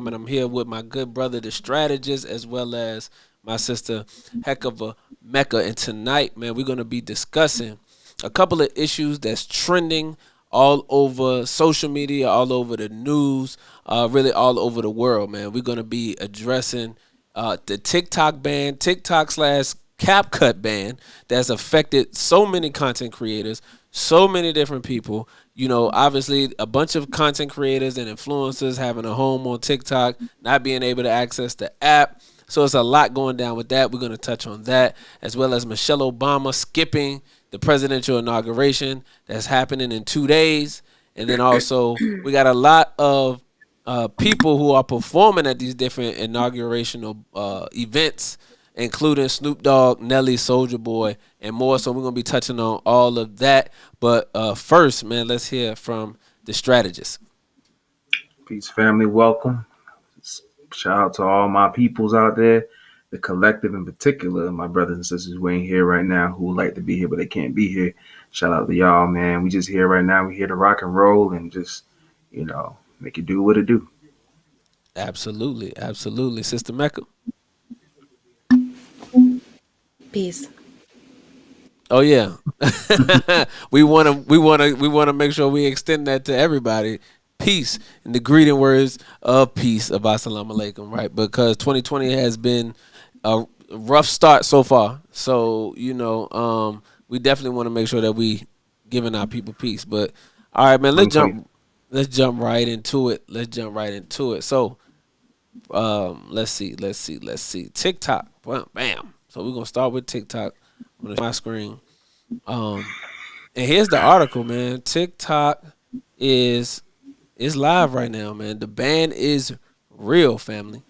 and I'm here with my good brother, the strategist, as well as my sister, Heck of a Mecca. And tonight, man, we're going to be discussing a couple of issues that's trending all over social media, all over the news, really all over the world, man. We're going to be addressing the TikTok ban, TikTok slash CapCut ban that's affected so many content creators, so many different people. Obviously, a bunch of content creators and influencers having a home on TikTok, not being able to access the app. So it's a lot going down with that. We're going to touch on that, as well as Michelle Obama skipping the presidential inauguration that's happening in 2 days. And then also, we got a lot of people who are performing at these different inaugurational events, including Snoop Dogg, Nelly, Soldier Boy, and more. So we're gonna be touching on all of that. But first, man, let's hear from the strategist. Peace, family. Welcome. Shout out to all my peoples out there, the collective in particular, my brothers and sisters who ain't here right now who would like to be here but they can't be here. Shout out to y'all, man. We just here right now. We here to rock and roll and just, make it do what it do. Absolutely, absolutely, Sister Mecca. Peace. Oh yeah, we wanna make sure we extend that to everybody. Peace and the greeting words of peace of assalamu alaikum, right? Because 2020 has been a rough start so far. So we definitely want to make sure that we giving our people peace. But all right, man, let's 2020. jump. Let's jump right into it. Let's jump right into it. So let's see. TikTok, bam. So we're gonna start with TikTok on my screen. Um, and here's the article, man. TikTok is is live right now, man. The ban is real, family.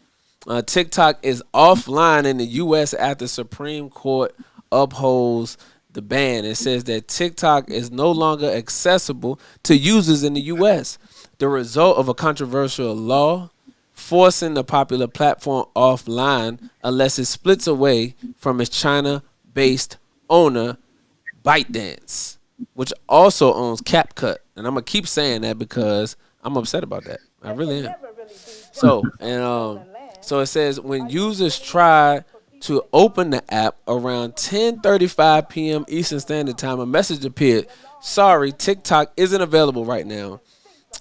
TikTok is offline in the U.S. after Supreme Court upholds the ban. It says that TikTok is no longer accessible to users in the U.S. The result of a controversial law forcing the popular platform offline unless it splits away from its China-based owner, ByteDance, which also owns CapCut. And I'm gonna keep saying that because I'm upset about that. I really am. So it says when users try to open the app around 10:35 p.m. Eastern Standard Time, a message appeared. Sorry, TikTok isn't available right now.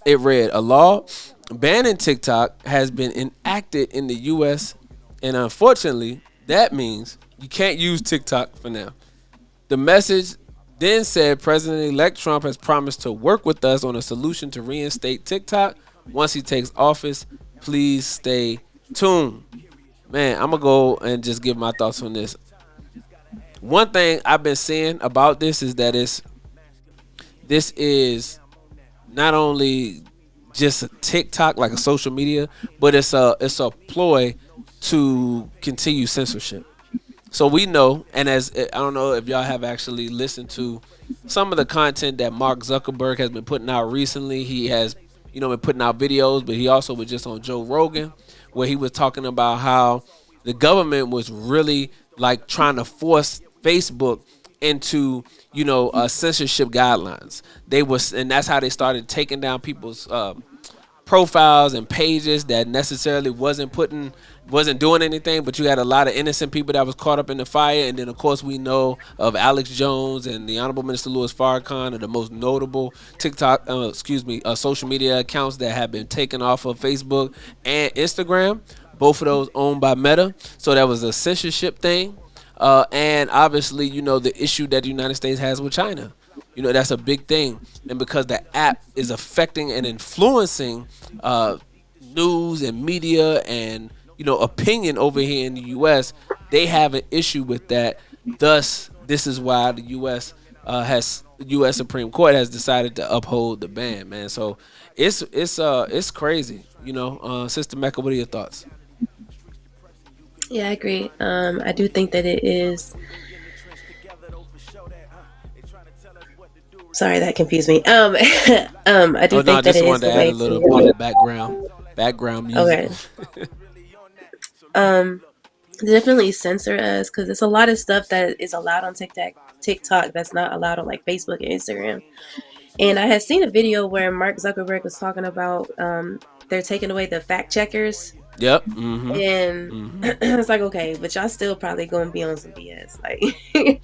It read, a law banning TikTok has been enacted in the U.S. and unfortunately, that means you can't use TikTok for now. The message then said President-elect Trump has promised to work with us on a solution to reinstate TikTok once he takes office. Please stay tuned. Man, I'm going to go and just give my thoughts on this. One thing I've been seeing about this is that this is not only just a TikTok, like a social media, but it's a ploy to continue censorship. So we know, and as I don't know if y'all have actually listened to some of the content that Mark Zuckerberg has been putting out recently. He has, been putting out videos, but he also was just on Joe Rogan, where he was talking about how the government was really like trying to force Facebook into censorship guidelines. They was, and that's how they started taking down people's profiles and pages that necessarily wasn't doing anything, but you had a lot of innocent people that was caught up in the fire. And then of course we know of Alex Jones and the Honorable Minister Louis Farrakhan are the most notable social media accounts that have been taken off of Facebook and Instagram. Both of those owned by Meta. So that was a censorship thing. And obviously, the issue that the United States has with China. That's a big thing. And because the app is affecting and influencing news and media and, opinion over here in the U.S., they have an issue with that. Thus, this is why the U.S. Supreme Court has decided to uphold the ban, man. So it's crazy. Sister Mecca, what are your thoughts? Yeah, I agree. I do think that it is. Sorry, that confused me. I do Oh no, I think that just it is wanted to the add a way little to. background music. Okay. Um, Definitely censor us because there's a lot of stuff that is allowed on TikTok that's not allowed on like Facebook and Instagram. And I had seen a video where Mark Zuckerberg was talking about they're taking away the fact checkers, Yep. Mm-hmm. and Mm-hmm. it's like, okay, but y'all still probably gonna be on some BS, like,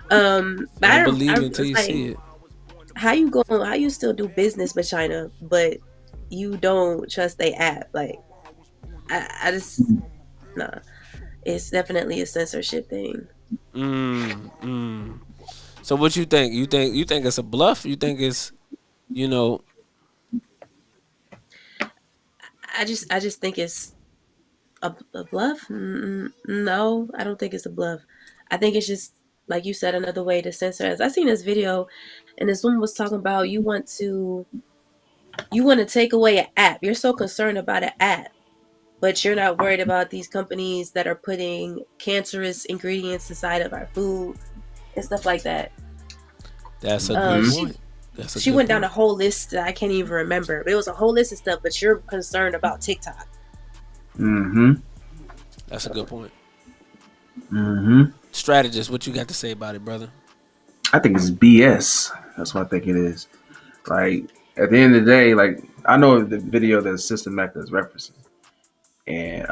but Don't believe it until it's you like, see it. how you still do business with China, but you don't trust they app, like, I just nah, it's definitely a censorship thing. Mm. Mm. So what you think? You think it's a bluff? You think it's you know? I just think it's a bluff. No, I don't think it's a bluff. I think it's just like you said, another way to censor us. I seen this video, and this woman was talking about you want to take away an app. You're so concerned about an app, but you're not worried about these companies that are putting cancerous ingredients inside of our food and stuff like that. That's a good Mm-hmm. She point. That's a she good went down a point. whole list that I can't even remember. But it was a whole list of stuff, but you're concerned about TikTok. Mm-hmm. That's a good point. Mm-hmm. Strategist, what you got to say about it, brother? I think it's BS. That's what I think it is. Like at the end of the day, like I know the video that Sister Mecca is referencing, and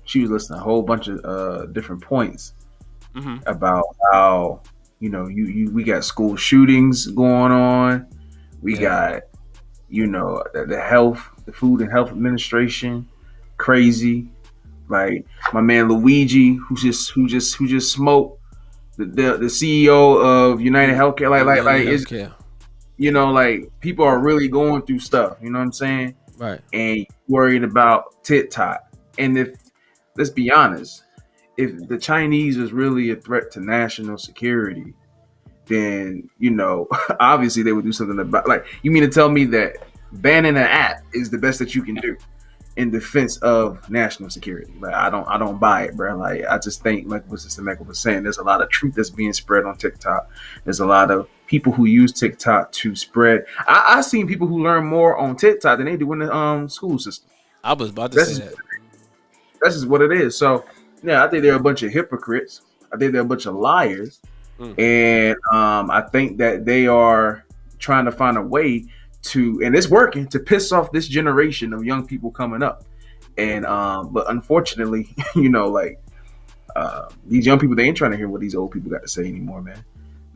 she was listing a whole bunch of different points Mm-hmm. about how you we got school shootings going on, we Yeah. got the health, the Food and Health Administration, crazy. Like my man Luigi, who just smoked the CEO of United Healthcare. Like United it's Healthcare. like people are really going through stuff. You know what I'm saying? Right. And worried about TikTok. And if let's be honest, if the Chinese is really a threat to national security, then obviously they would do something about. Like, you mean to tell me that banning an app is the best that you can do in defense of national security? Like, I don't buy it, bro. Like, I just think, like what Sister Mecca was saying, there's a lot of truth that's being spread on TikTok. There's a lot of people who use TikTok to spread. I've seen people who learn more on TikTok than they do in the school system. I was about to That's say just, that. that's just what it is. So yeah, I think they're a bunch of hypocrites. I think they're a bunch of liars, Mm. and I think that they are trying to find a way to, and it's working, to piss off this generation of young people coming up. And but unfortunately, like these young people, they ain't trying to hear what these old people got to say anymore, man.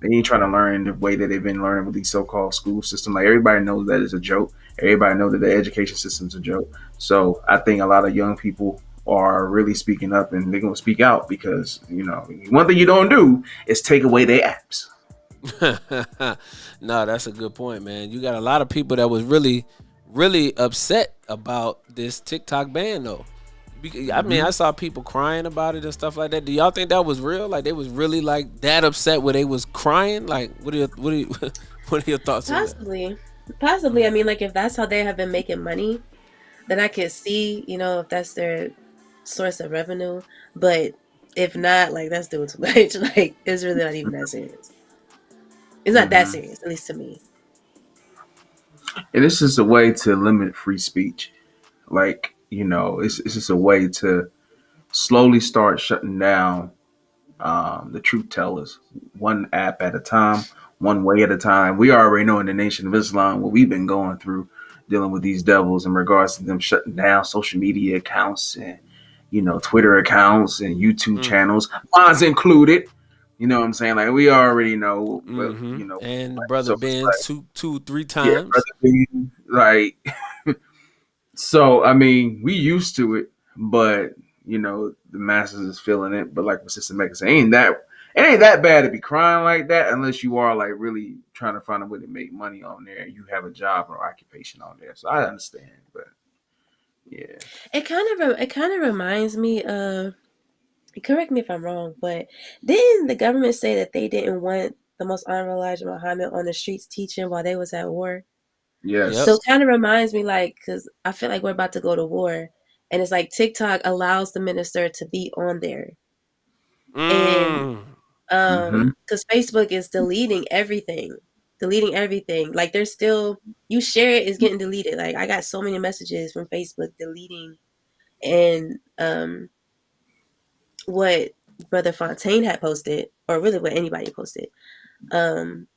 They ain't trying to learn the way that they've been learning with these so-called school system. Like, everybody knows that it's a joke. Everybody knows that the education system's a joke. So I think a lot of young people are really speaking up, and they're gonna speak out, because one thing you don't do is take away their apps. No, that's a good point, man. You got a lot of people that was really, really upset about this TikTok ban, though. I mean, Mm-hmm. I saw people crying about it and stuff like that. Do y'all think that was real? Like, they was really like that upset where they was crying? Like, what are your thoughts on that? Possibly. Possibly. I mean, like, if that's how they have been making money, then I could see, if that's their source of revenue. But if not, like, that's doing too much. Like, it's really not even that serious. It's not that Mm-hmm. serious, at least to me. And this is a way to limit free speech. Like, it's just a way to slowly start shutting down the truth tellers, one app at a time, one way at a time. We already know in the Nation of Islam what we've been going through, dealing with these devils in regards to them shutting down social media accounts, and Twitter accounts and YouTube Mm. channels, mine's included. You know what I'm saying? Like, we already know, but Mm-hmm. And the like, brother so it's Ben like, two, three yeah, times. brother Bean, like, so I mean, we used to it, but the masses is feeling it. But like what Sister Mecca said, it ain't that bad to be crying like that, unless you are like really trying to find a way to make money on there. You have a job or occupation on there, so I understand. But yeah, It kind of reminds me of, correct me if I'm wrong, but didn't the government say that they didn't want the most honorable Elijah Muhammad on the streets teaching while they was at war? Yep. So yes. it kind of reminds me, like, because I feel like we're about to go to war, and it's like TikTok allows the minister to be on there, and Mm. Mm-hmm. because Facebook is deleting everything. Like, there's still, you share it, is getting deleted. Like, I got so many messages from Facebook deleting, and what Brother Fontaine had posted, or really what anybody posted, um,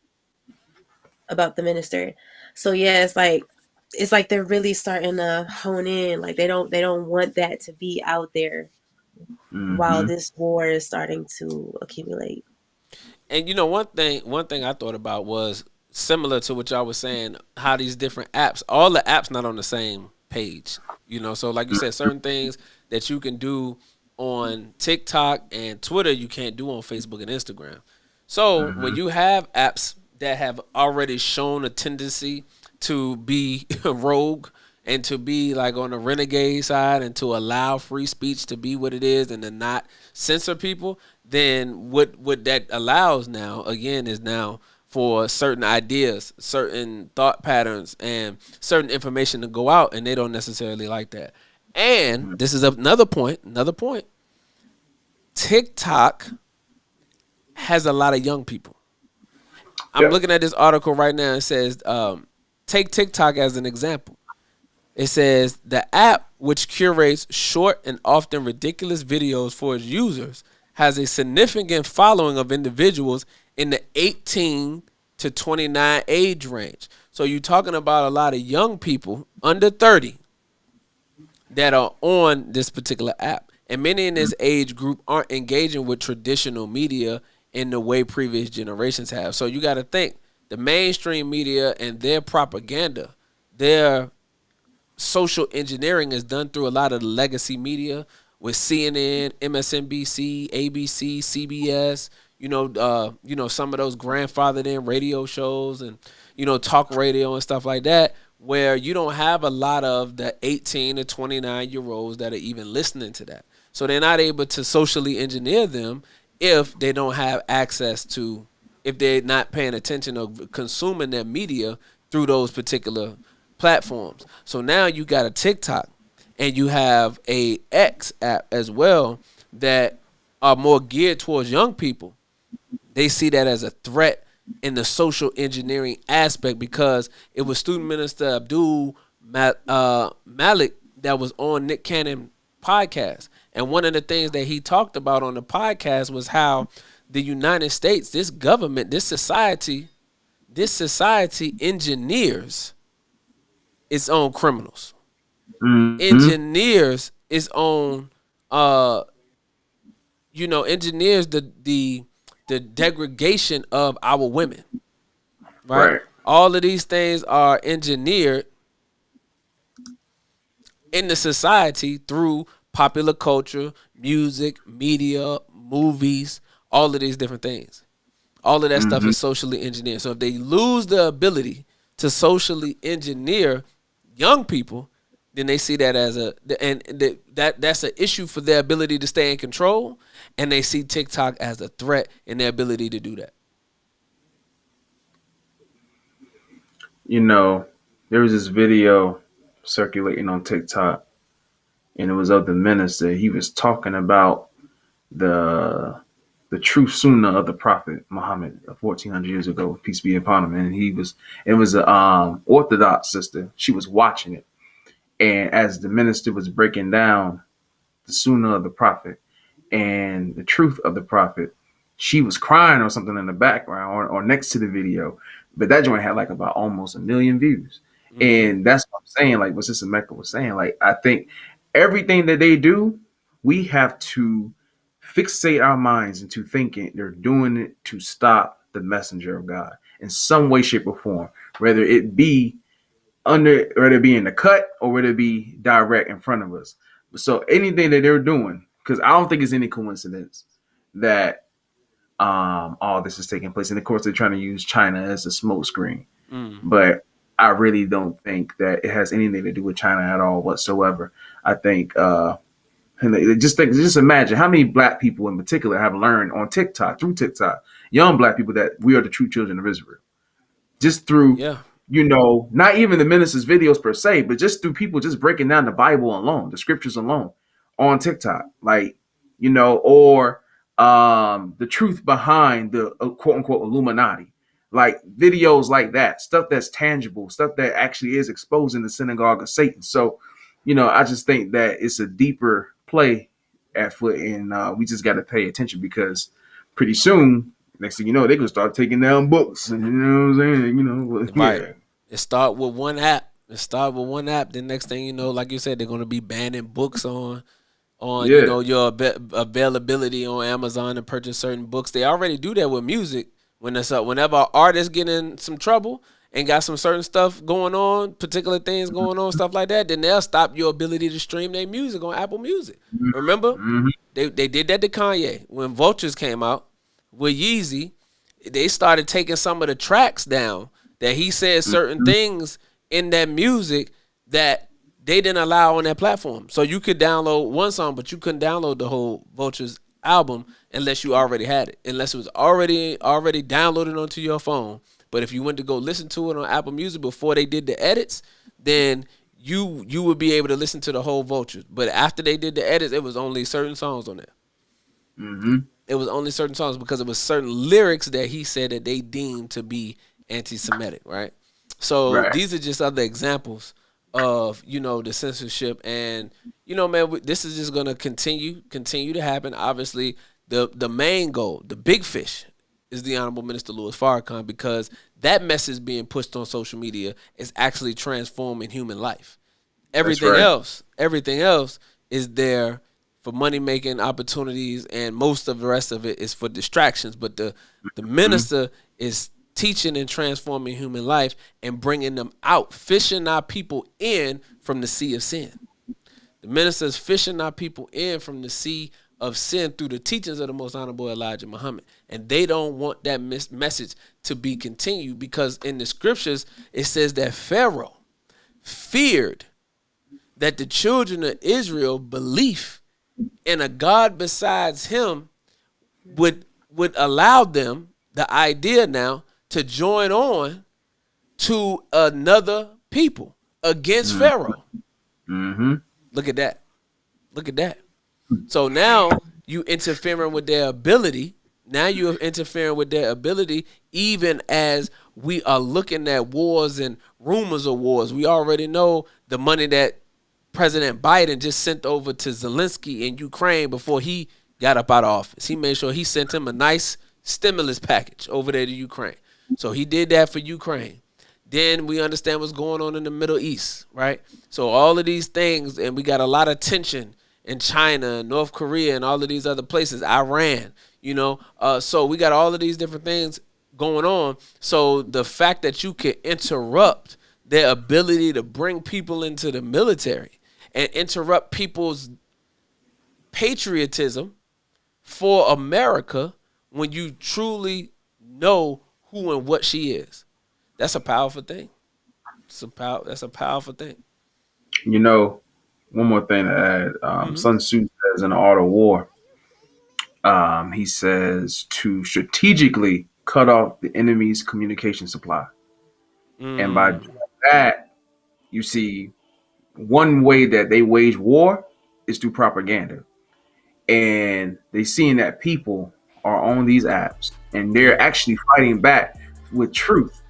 about the minister. So yeah, it's like it's like they're really starting to hone in. Like they don't want that to be out there while Mm-hmm. this war is starting to accumulate. And one thing I thought about was similar to what y'all was saying, how these different apps, all the apps not on the same page. So like you said, certain things that you can do on TikTok and Twitter you can't do on Facebook and Instagram. So when Mm-hmm. you have apps that have already shown a tendency to be rogue and to be like on the renegade side and to allow free speech to be what it is and to not censor people, then what that allows now again is now for certain ideas, certain thought patterns, and certain information to go out, and they don't necessarily like that. And this is another point. Another point. TikTok has a lot of young people. I'm Yep. looking at this article right now. It says, take TikTok as an example. It says the app, which curates short and often ridiculous videos for its users, has a significant following of individuals in the 18 to 29 age range. So you're talking about a lot of young people under 30 that are on this particular app. And many in this age group aren't engaging with traditional media in the way previous generations have. So you got to think the mainstream media and their propaganda, their social engineering is done through a lot of the legacy media with CNN, MSNBC, ABC, CBS. Some of those grandfathered in radio shows and talk radio and stuff like that, where you don't have a lot of the 18 to 29-year olds that are even listening to that. So they're not able to socially engineer them if they don't have access to, if they're not paying attention or consuming their media through those particular platforms. So now you got a TikTok and you have a X app as well that are more geared towards young people. They see that as a threat in the social engineering aspect because it was student minister Abdul Malik that was on Nick Cannon podcast. And one of the things that he talked about on the podcast was how the United States, this government, this society engineers its own criminals, Mm-hmm. engineers its own, engineers the degradation of our women, right? Right. All of these things are engineered in the society through popular culture, music, media, movies, all of these different things. All of that stuff Mm-hmm. is socially engineered. So if they lose the ability to socially engineer young people, then they see that as that's an issue for their ability to stay in control, and they see TikTok as a threat in their ability to do that. You know, there was this video circulating on TikTok, and it was of the minister. He was talking about the the true sunnah of the Prophet Muhammad 1400 years ago, peace be upon him. And it was a Orthodox sister. She was watching it, and as the minister was breaking down the sunnah of the Prophet and the truth of the Prophet, she was crying or something in the background or next to the video. But that joint had like about almost 1 million views. Mm-hmm. And that's what I'm saying. Like what Sister Mecca was saying. Like I think everything that they do, we have to fixate our minds into thinking they're doing it to stop the messenger of God in some way, shape, or form, whether it be whether it be in the cut or whether it be direct in front of us. So anything that they're doing, because I don't think it's any coincidence that all this is taking place. And of course, they're trying to use China as a smokescreen, Mm. but I really don't think that it has anything to do with China at all whatsoever. I think and just imagine how many black people in particular have learned on TikTok through TikTok, young black people, that we are the true children of Israel just through, Yeah. not even the minister's videos per se, but just through people just breaking down the Bible alone, the scriptures alone on TikTok, like, or the truth behind the quote unquote Illuminati, like videos like that, stuff that's tangible, stuff that actually is exposing the synagogue of Satan. So, I just think that it's a deeper play at foot, and we just got to pay attention because pretty soon, next thing you know, they gonna start taking down books, and you know what I'm saying? Right. Yeah. It start with one app It start with one app. Then next thing you know, like you said, they're gonna be banning books on Yeah. your availability on Amazon to purchase certain books. They already do that with music. When it's up, whenever an artist get in some trouble and got some certain stuff going on, particular things going on, stuff like that, then they'll stop your ability to stream their music on Apple Music. Remember, Mm-hmm. they did that to Kanye when Vultures came out with Yeezy. They started taking some of the tracks down that he said certain things in that music that they didn't allow on that platform. So you could download one song, but you couldn't download the whole Vultures album unless you already had it, unless it was already downloaded onto your phone. But if you went to go listen to it on Apple Music before they did the edits, then you would be able to listen to the whole Vultures. But after they did the edits, it was only certain songs on there. Mm-hmm. It was only certain songs because it was certain lyrics that he said that they deemed to be anti-Semitic, right? So Right. these are just other examples of the censorship, and man, this is just gonna continue to happen. Obviously, the main goal, the big fish, is the Honorable Minister Louis Farrakhan, because that message being pushed on social media is actually transforming human life. That's Everything right. else is there for money making opportunities, and most of the rest of it is for distractions. But the minister is teaching and transforming human life and bringing them out, fishing our people in from the sea of sin. The minister is fishing our people in from the sea of sin through the teachings of the Most Honorable Elijah Muhammad. And they don't want that message to be continued, because in the scriptures it says that Pharaoh feared that the children of Israel belief in a God besides him would allow them, the idea now, to join on to another people against Pharaoh. Mm-hmm. Look at that. Look at that. So now you interfering with their ability. Now you're interfering with their ability, even as we are looking at wars and rumors of wars. We already know the money that President Biden just sent over to Zelensky in Ukraine before he got up out of office. He made sure he sent him a nice stimulus package over there to Ukraine. So he did that for Ukraine. Then we understand what's going on in the Middle East, right? So all of these things, and we got a lot of tension in China, North Korea, and all of these other places, Iran, so we got all of these different things going on. So the fact that you can interrupt their ability to bring people into the military and interrupt people's patriotism for America when you truly know who and what she is, that's a powerful thing. That's a powerful thing. You know, one more thing to add. Sun Tzu says in the Art of War, he says to strategically cut off the enemy's communication supply. And by doing that, you see, one way that they wage war is through propaganda. And they seeing that people are on these apps and they're actually fighting back with truth.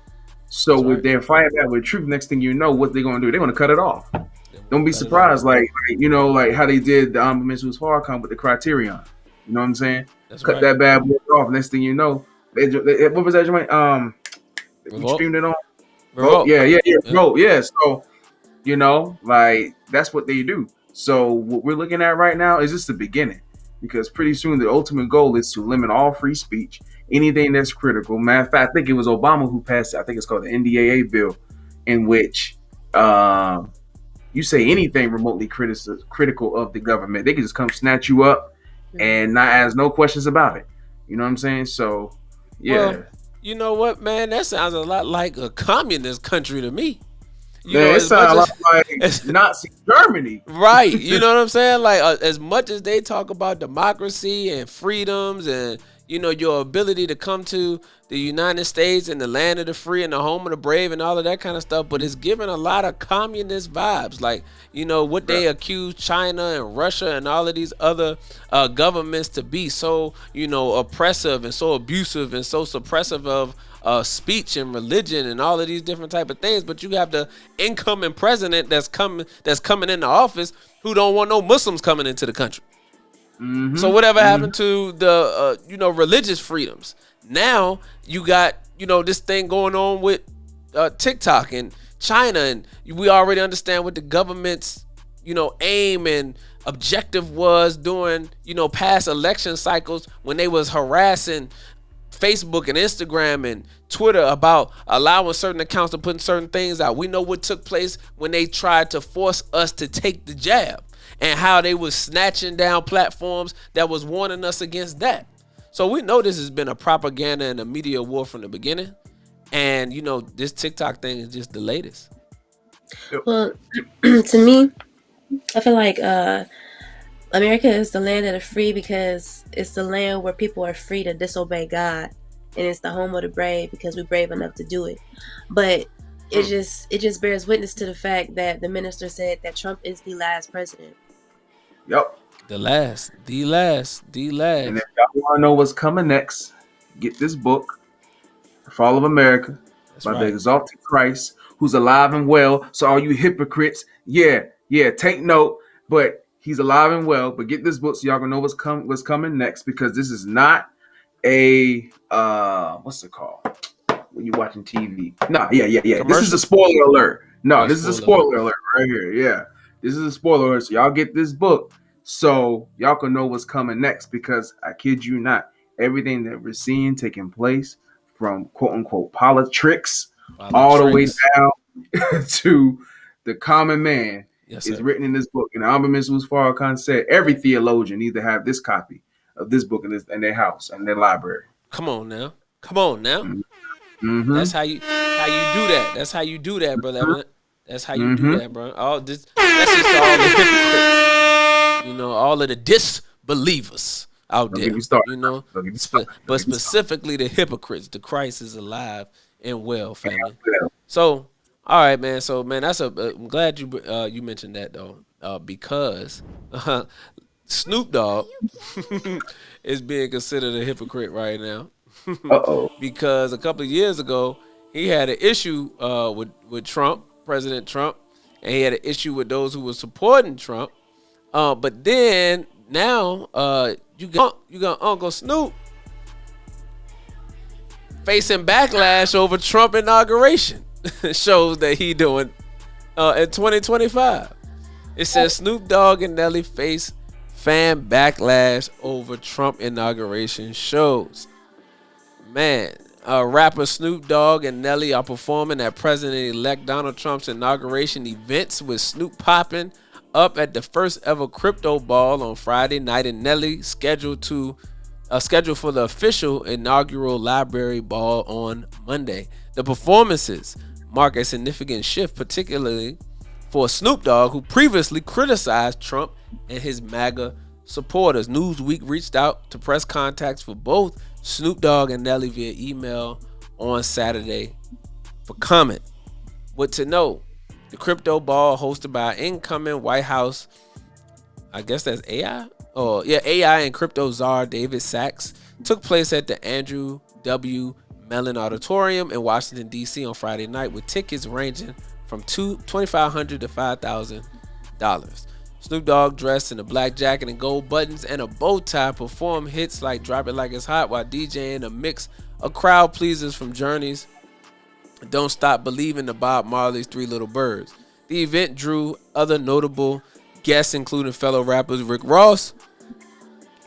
So That's with right. their fighting back with truth, next thing you know, what they're going to do, they're going to cut it off. They want Don't to be cut it off. surprised, like how they did the Mrs. Farrakhan with the Criterion. You know what I'm saying? That's Cut right. that bad boy off. Next thing you know, what was that joint? We Revolt. streamed it on. Revolt. Yeah. Yeah. Vote, yeah. So like that's what they do. So what we're looking at right now is just the beginning, because pretty soon the ultimate goal is to limit all free speech, anything that's critical. Matter of fact, I think it was Obama who passed it. I think it's called the NDAA bill, in which you say anything remotely critical of the government, they can just come snatch you up and not ask no questions about it. You know what I'm saying? So, yeah. Well, you know what, man? That sounds a lot like a communist country to me. Man, it As much sounds as like Nazi Germany. right, you know what I'm saying? Like as much as they talk about democracy and freedoms and your ability to come to the United States and the land of the free and the home of the brave and all of that kind of stuff, but it's giving a lot of communist vibes, like what they accuse China and Russia and all of these other governments to be so oppressive and so abusive and so suppressive of speech and religion and all of these different type of things. But you have the incoming president that's coming into office who don't want no Muslims coming into the country. So whatever happened to the religious freedoms? Now you got this thing going on with TikTok, and China, and we already understand what the government's aim and objective was during past election cycles when they was harassing Facebook and Instagram and Twitter about allowing certain accounts to put certain things out. We know what took place when they tried to force us to take the jab and how they was snatching down platforms that was warning us against that. So we know this has been a propaganda and a media war from the beginning. And this TikTok thing is just the latest. Well, to me, I feel like America is the land of the free because it's the land where people are free to disobey God, and it's the home of the brave because we're brave enough to do it. But it just bears witness to the fact that the minister said that Trump is the last president. Yep. The last. And if y'all want to know what's coming next, get this book, The Fall of America, That's by the right. exalted Christ, who's alive and well. So all you hypocrites, take note. But he's alive and well. But get this book so y'all gonna know what's coming next, because this is not a what's it called when you're watching TV? No, yeah. This is a Commercial? spoiler alert. No, Oh, this is a spoiler alert. spoiler alert right here. Yeah, this is a spoiler alert. So y'all get this book so y'all can know what's coming next, because I kid you not, everything that we're seeing taking place, from quote unquote politics all the way Politics. down to the common man, Yes, is sir. written in this book. And Abba Mrs. Farrakhan said every theologian need to have this copy of this book in their house and their library. Come on now. Come on now. Mm-hmm. That's how you do that. That's how you do that, brother Evan. That's how you do Mm-hmm. that, bro. All this that's just all the hypocrites. All of the disbelievers out Don't get there. me started. Don't get me started. Don't But get me started. specifically the hypocrites. The Christ is alive and well, family. Yeah. So, all right, man. So, man, that's I'm glad you mentioned that though, because Snoop Dogg is being considered a hypocrite right now. Uh-oh. Because a couple of years ago he had an issue with Trump, President Trump, and he had an issue with those who were supporting Trump. But then now you got Uncle Snoop facing backlash over Trump inauguration shows that he doing in 2025. It says Snoop Dogg and Nelly face fan backlash over Trump inauguration shows. Man, rapper Snoop Dogg and Nelly are performing at President-elect Donald Trump's inauguration events, with Snoop popping up at the first ever crypto ball on Friday night, and Nelly scheduled for the official inaugural library ball on Monday. The performances mark a significant shift, particularly for Snoop Dogg, who previously criticized Trump and his MAGA supporters. Newsweek reached out to press contacts for both Snoop Dogg and Nelly via email on Saturday for comment. What to know? The crypto ball, hosted by incoming White House, I guess that's AI? AI and crypto czar David Sachs, took place at the Andrew W. Mellon Auditorium in Washington, D.C. on Friday night, with tickets ranging from $2,500 to $5,000. Snoop Dogg, dressed in a black jacket and gold buttons and a bow tie, performed hits like Drop It Like It's Hot while DJing a mix of crowd pleasers from Journey's Don't Stop Believing to Bob Marley's Three Little Birds. The event drew other notable guests, including fellow rappers Rick Ross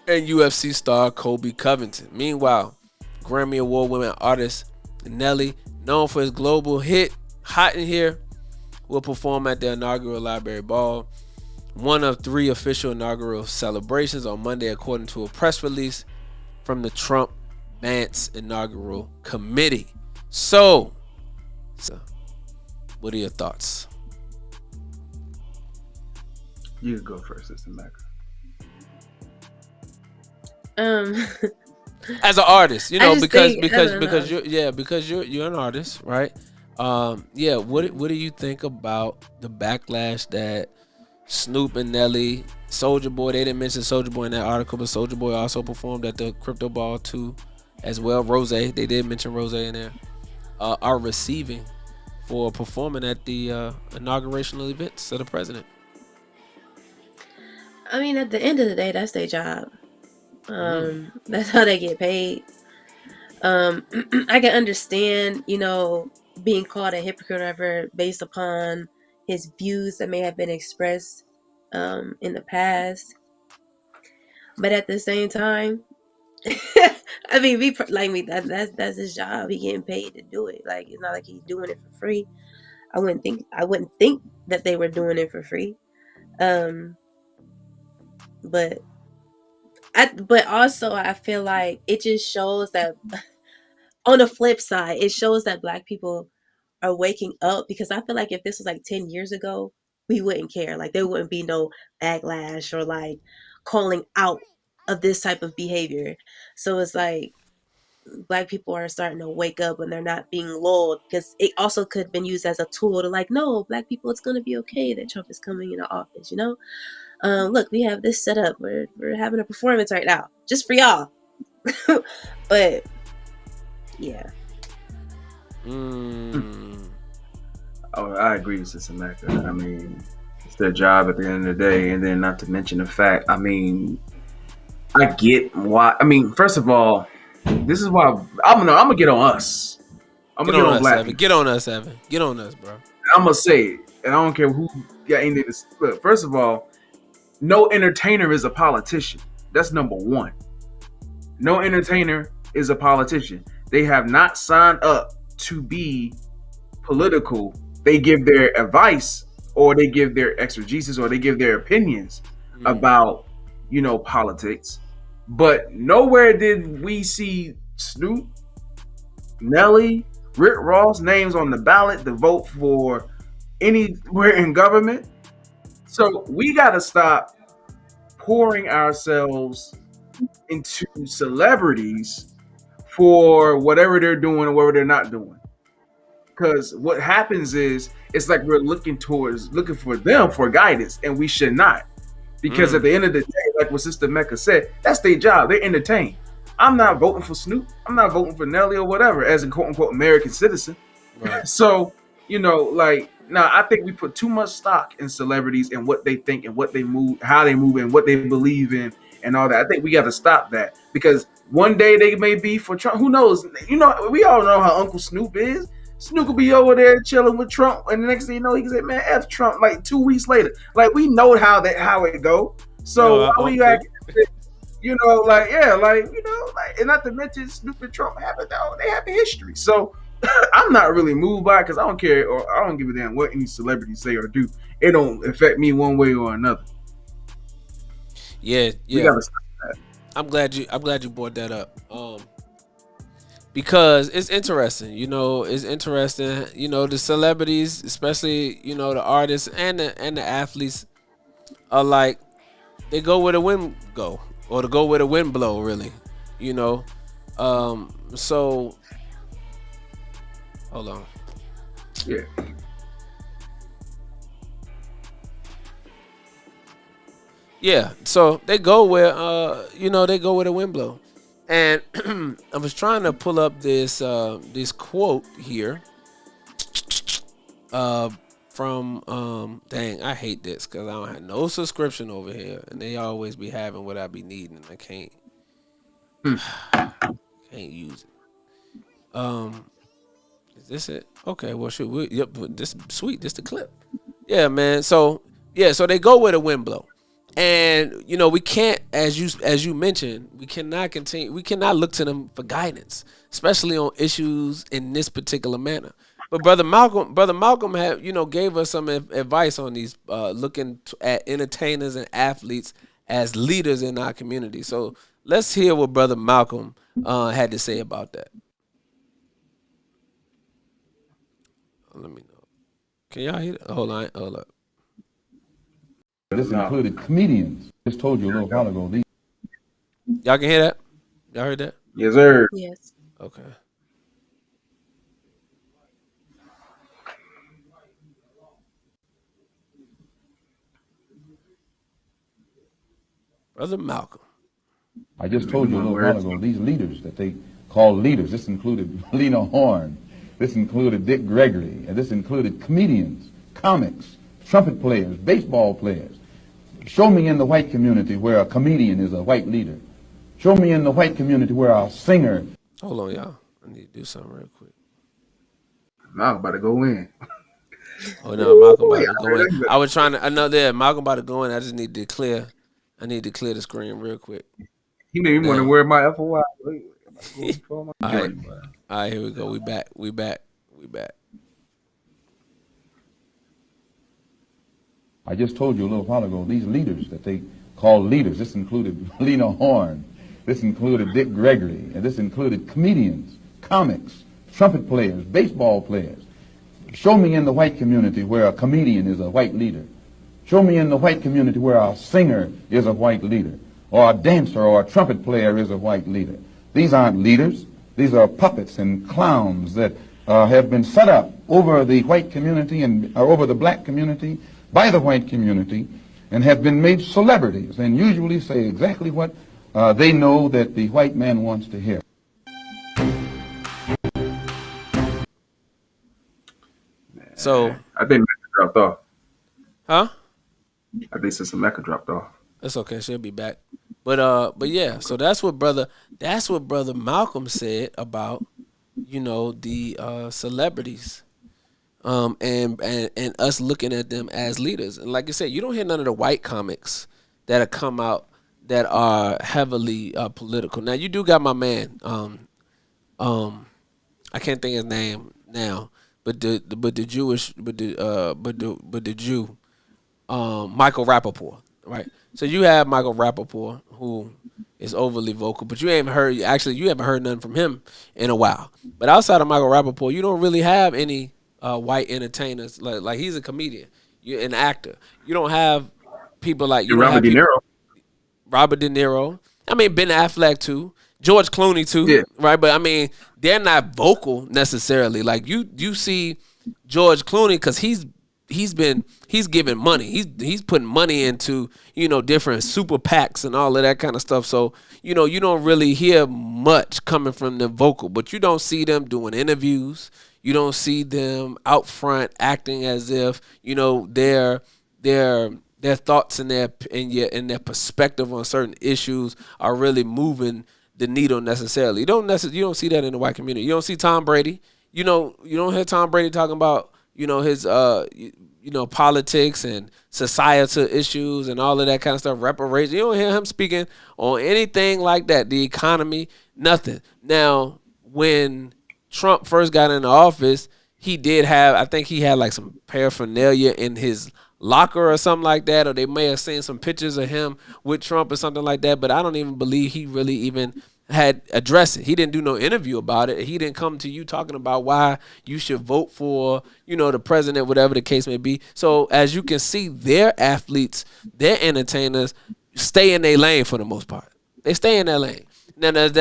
and UFC star Kobe Covington. Meanwhile, Grammy Award-winning artist Nelly, known for his global hit Hot in Here, will perform at the inaugural library ball, one of three official inaugural celebrations, on Monday, according to a press release from the Trump-Vance inaugural committee. So, what are your thoughts? You can go first, Sister Mac. As an artist, I just because think- I don't because know. because you're an artist, right? What do you think about the backlash that Snoop and Nelly, Soulja Boy, they didn't mention Soulja Boy in that article, but Soulja Boy also performed at the crypto ball too, as well. Rose, they did mention Rose in there, are receiving for performing at the inaugurational events of the president. I mean, at the end of the day, that's their job. That's how they get paid. I can understand, being called a hypocrite or whatever based upon his views that may have been expressed in the past. But at the same time, I mean, that's his job. He getting paid to do it. Like, it's not like he's doing it for free. I wouldn't think that they were doing it for free. But also I feel like it just shows that on the flip side, it shows that Black people are waking up, because I feel like if this was like 10 years ago, we wouldn't care. Like, there wouldn't be no backlash or like calling out of this type of behavior. So it's like Black people are starting to wake up and they're not being lulled, because it also could have been used as a tool to like, no, Black people, it's going to be okay that Trump is coming into office, you know? Look, we have this set up. We're having a performance right now just for y'all. But yeah. Oh, I agree with Sister Mecca. I mean, it's their job at the end of the day, and then not to mention the fact. I mean, I get why. I mean, first of all, this is why I'm gonna get on us. I'm gonna get on Black people. Get on us, Evan. Get on us, bro. I'm gonna say it, and I don't care who got anything to look. First of all, no entertainer is a politician. That's number one. No entertainer is a politician. They have not signed up to be political. They give their advice, or they give their exegesis, or they give their opinions about, politics. But nowhere did we see Snoop, Nelly, Rick Ross names on the ballot to vote for anywhere in government. So we got to stop pouring ourselves into celebrities for whatever they're doing or whatever they're not doing. Because what happens is, it's like we're looking for them for guidance, and we should not. Because at the end of the day, like what Sister Mecca said, that's their job. They entertain. I'm not voting for Snoop. I'm not voting for Nelly or whatever as a quote unquote American citizen. Right. So, I think we put too much stock in celebrities and what they think and what they move, how they move, and what they believe in and all that. I think we got to stop that, because one day they may be for Trump. Who knows? We all know how Uncle Snoop is. Snoop will be over there chilling with Trump, and the next thing you know, he can say, "Man, F Trump." Like 2 weeks later, like we know how it go. So why we acting, and not to mention Snoop and Trump they have a history. So I'm not really moved by it, because I don't care, or I don't give a damn what any celebrities say or do. It don't affect me one way or another. Yeah. We gotta stop that. I'm glad you brought that up. Because it's interesting, it's interesting, the celebrities, especially, the artists and the athletes are like, they go where the wind go, or to go where the wind blow, really, so hold on. Yeah. Yeah, so they go where the wind blow. And I was trying to pull up this quote here from dang, I hate this because I don't have no subscription over here, and they always be having what I be needing, and I can't use it. Is this it? Okay, well shoot, yep, this sweet, this the clip. Yeah, man. So they go where the wind blow. And we can't, as you mentioned, we cannot look to them for guidance, especially on issues in this particular manner. But brother Malcolm had gave us some advice on these, looking at entertainers and athletes as leaders in our community. So let's hear what brother Malcolm had to say about that. Let me know. Can y'all hear that? Hold up. This included comedians. Just told you a little while ago. Y'all can hear that? Y'all heard that? Yes, sir. Yes. Okay. Brother Malcolm. I just told you a little while ago, these leaders that they call leaders, this included Lena Horne, this included Dick Gregory, and this included comedians, comics, trumpet players, baseball players. Show me in the white community where a comedian is a white leader. Show me in the white community where a singer. Hold on, y'all. I need to do something real quick. Malcolm about to go in. Oh no, Malcolm Ooh, about yeah, to I go heard in. that. I was trying to. I know that Malcolm about to go in. I just need to clear. I need to clear the screen real quick. He made me want to Now, wear my FOI. Wait, I'm about to all go for my right, joint, man. all right. Here we go. We back. We back. We back. I just told you a little while ago, these leaders that they call leaders, this included Lena Horne, this included Dick Gregory, and this included comedians, comics, trumpet players, baseball players. Show me in the white community where a comedian is a white leader. Show me in the white community where a singer is a white leader, or a dancer or a trumpet player is a white leader. These aren't leaders. These are puppets and clowns that have been set up over the white community and over the black community by the white community and have been made celebrities and usually say exactly what they know that the white man wants to hear. So, I think Mecca dropped off. huh? I think Sister Mecca dropped off. That's okay. She'll be back. But yeah. So that's what brother Malcolm said about the celebrities, and us looking at them as leaders. And like I said, you don't hear none of the white comics that have come out that are heavily political. Now you do got my man, I can't think his name now, but the Jew, Michael Rappaport, right? So you have Michael Rappaport, who is overly vocal, but you haven't heard nothing from him in a while. But outside of Michael Rappaport, you don't really have any white entertainers. Like he's a comedian, you're an actor. You don't have people like you And don't Robert have De people, Niro. Robert De Niro. I mean Ben Affleck too, George Clooney too, Yeah. right? But I mean they're not vocal necessarily. Like you see George Clooney because he's giving money. He's putting money into different super PACs and all of that kind of stuff. So you don't really hear much coming from them vocal, but you don't see them doing interviews. You don't see them out front acting as if their thoughts and their perspective on certain issues are really moving the needle necessarily. You don't see that in the white community. You don't see Tom Brady. You don't hear Tom Brady talking about his politics and societal issues and all of that kind of stuff, reparations. You don't hear him speaking on anything like that. The economy, nothing. Now, when Trump first got into office, I think he had like some paraphernalia in his locker or something like that, or they may have seen some pictures of him with Trump or something like that, but I don't even believe he really even had addressed it. He didn't do no interview about it. He didn't come to you talking about why you should vote for, the president, whatever the case may be. So as you can see, their athletes, their entertainers stay in their lane for the most part. They stay in their lane. Now, does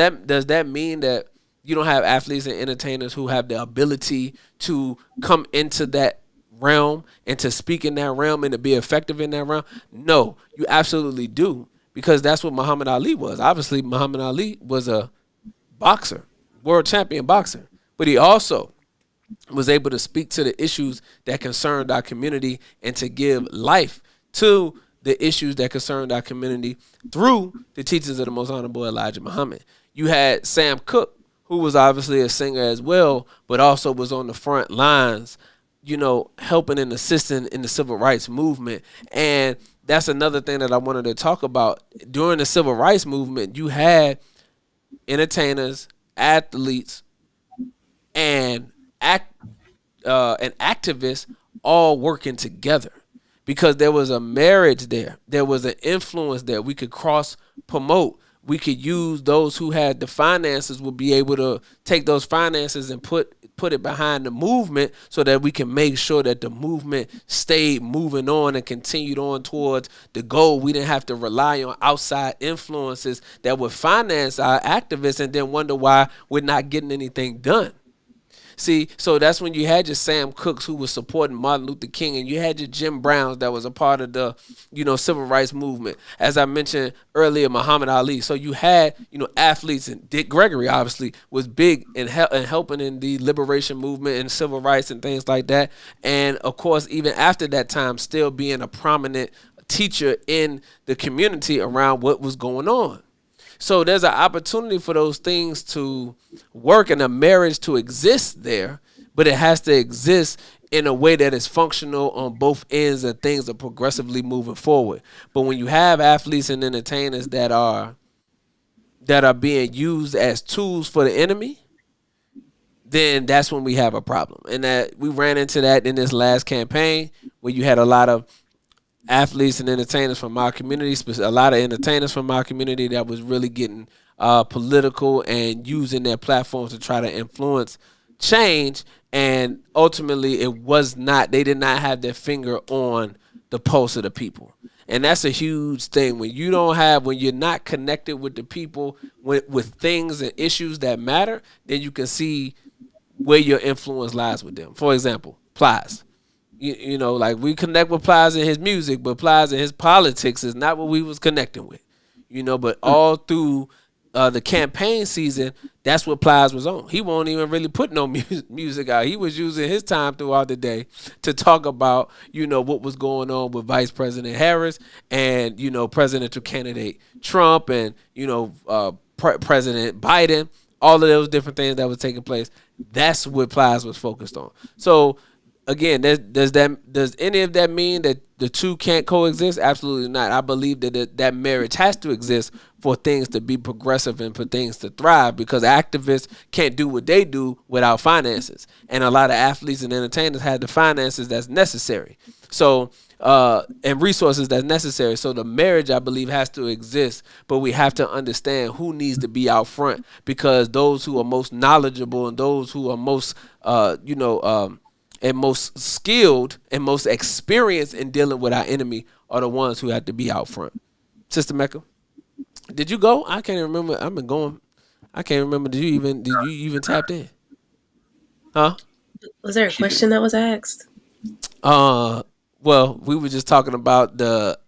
that mean that you don't have athletes and entertainers who have the ability to come into that realm and to speak in that realm and to be effective in that realm? No, you absolutely do, because that's what Muhammad Ali was. Obviously, Muhammad Ali was a boxer, world champion boxer, but he also was able to speak to the issues that concerned our community and to give life to the issues that concerned our community through the teachings of the Most Honorable Elijah Muhammad. You had Sam Cooke, who was obviously a singer as well, but also was on the front lines, helping and assisting in the civil rights movement. And that's another thing that I wanted to talk about. During the civil rights movement, you had entertainers, athletes, and activists all working together, because there was a marriage there. There was an influence there. We could cross promote. We could use those who had the finances would be able to take those finances and put it behind the movement, so that we can make sure that the movement stayed moving on and continued on towards the goal. We didn't have to rely on outside influences that would finance our activists and then wonder why we're not getting anything done. See, so that's when you had your Sam Cookes, who was supporting Martin Luther King, and you had your Jim Browns that was a part of the, civil rights movement. As I mentioned earlier, Muhammad Ali. So you had, athletes, and Dick Gregory obviously was big in helping in the liberation movement and civil rights and things like that. And of course, even after that time, still being a prominent teacher in the community around what was going on. So there's an opportunity for those things to work and a marriage to exist there, but it has to exist in a way that is functional on both ends and things are progressively moving forward. But when you have athletes and entertainers that are being used as tools for the enemy, then that's when we have a problem. And that we ran into that in this last campaign where you had a lot of athletes and entertainers from our community, a lot of entertainers from our community that was really getting political and using their platforms to try to influence change. And ultimately, they did not have their finger on the pulse of the people. And that's a huge thing when you're not connected with the people with things and issues that matter, then you can see where your influence lies with them. For example, Plies. You know, like we connect with Plies in his music, but Plies in his politics is not what we was connecting with. You know, but all through the campaign season, that's what Plies was on. He won't even really put no music out. He was using his time throughout the day to talk about, you know, what was going on with Vice President Harris and, you know, presidential candidate Trump and, you know, President Biden, all of those different things that was taking place. That's what Plies was focused on. So again, does any of that mean that the two can't coexist? Absolutely not. I believe that marriage has to exist for things to be progressive and for things to thrive, because activists can't do what they do without finances, and a lot of athletes and entertainers have the finances that's necessary. So and resources that's necessary. So the marriage, I believe, has to exist, but we have to understand who needs to be out front, because those who are most knowledgeable and those who are most and most skilled and most experienced in dealing with our enemy are the ones who have to be out front. Sister Mecca, did you go? I can't remember. I've been going. I can't remember. Did you even tapped in? Huh? Was there a question that was asked? Well, we were just talking about the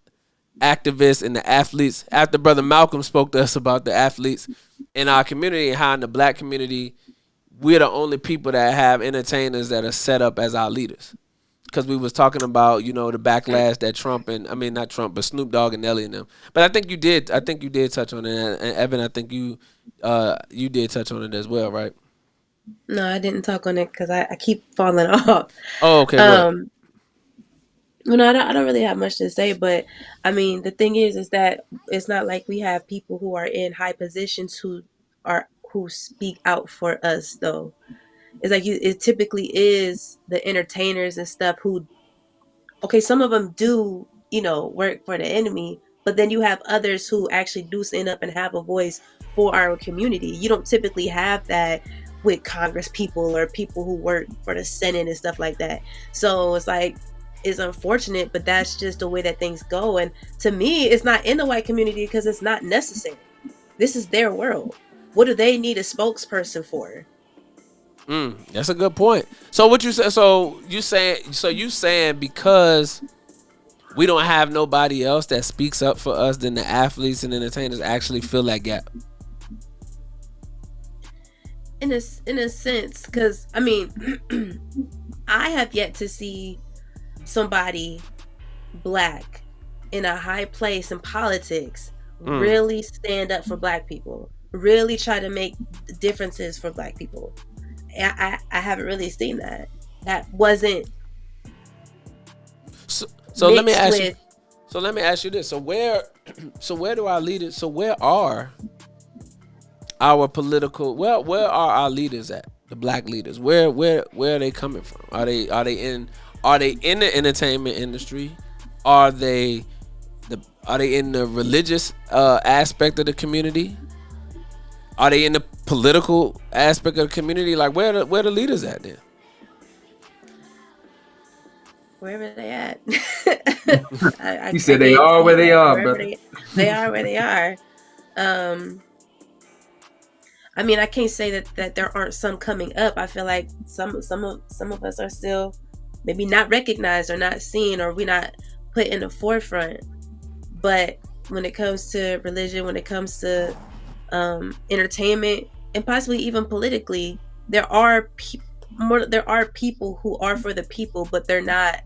activists and the athletes. After Brother Malcolm spoke to us about the athletes in our community and how in the black community, we're the only people that have entertainers that are set up as our leaders. Because we was talking about, you know, the backlash that not Trump, but Snoop Dogg and Nelly and them. But I think you did touch on it. And Evan, I think you did touch on it as well, right? No, I didn't talk on it because I keep falling off. Oh, okay. You know, I don't really have much to say, but I mean, the thing is that it's not like we have people who are in high positions who speak out for us, though. It's like it typically is the entertainers and stuff who, okay, some of them do, you know, work for the enemy, but then you have others who actually do stand up and have a voice for our community. You don't typically have that with Congress people or people who work for the Senate and stuff like that. So it's like, it's unfortunate, but that's just the way that things go. And to me, it's not in the white community because it's not necessary. This is their world. What do they need a spokesperson for? That's a good point. So what you say? So you saying because we don't have nobody else that speaks up for us, then the athletes and entertainers actually fill that gap. In a sense, because I mean, I have yet to see somebody black in a high place in politics really stand up for black people, really try to make differences for black people. I haven't really seen that. That wasn't. So let me ask you. So let me ask you this. So where do our leaders? So where are our political? Where are our leaders at? The black leaders. Where are they coming from? Are they in the entertainment industry? Are they in the religious aspect of the community? Are they in the political aspect of the community? Like where the leaders at then? Wherever they at. You said they are where they are, brother. They are where they are. I mean, I can't say that there aren't some coming up. I feel like some of us are still maybe not recognized or not seen, or we're not put in the forefront. But when it comes to religion, when it comes to entertainment, and possibly even politically, there are people who are for the people, but they're not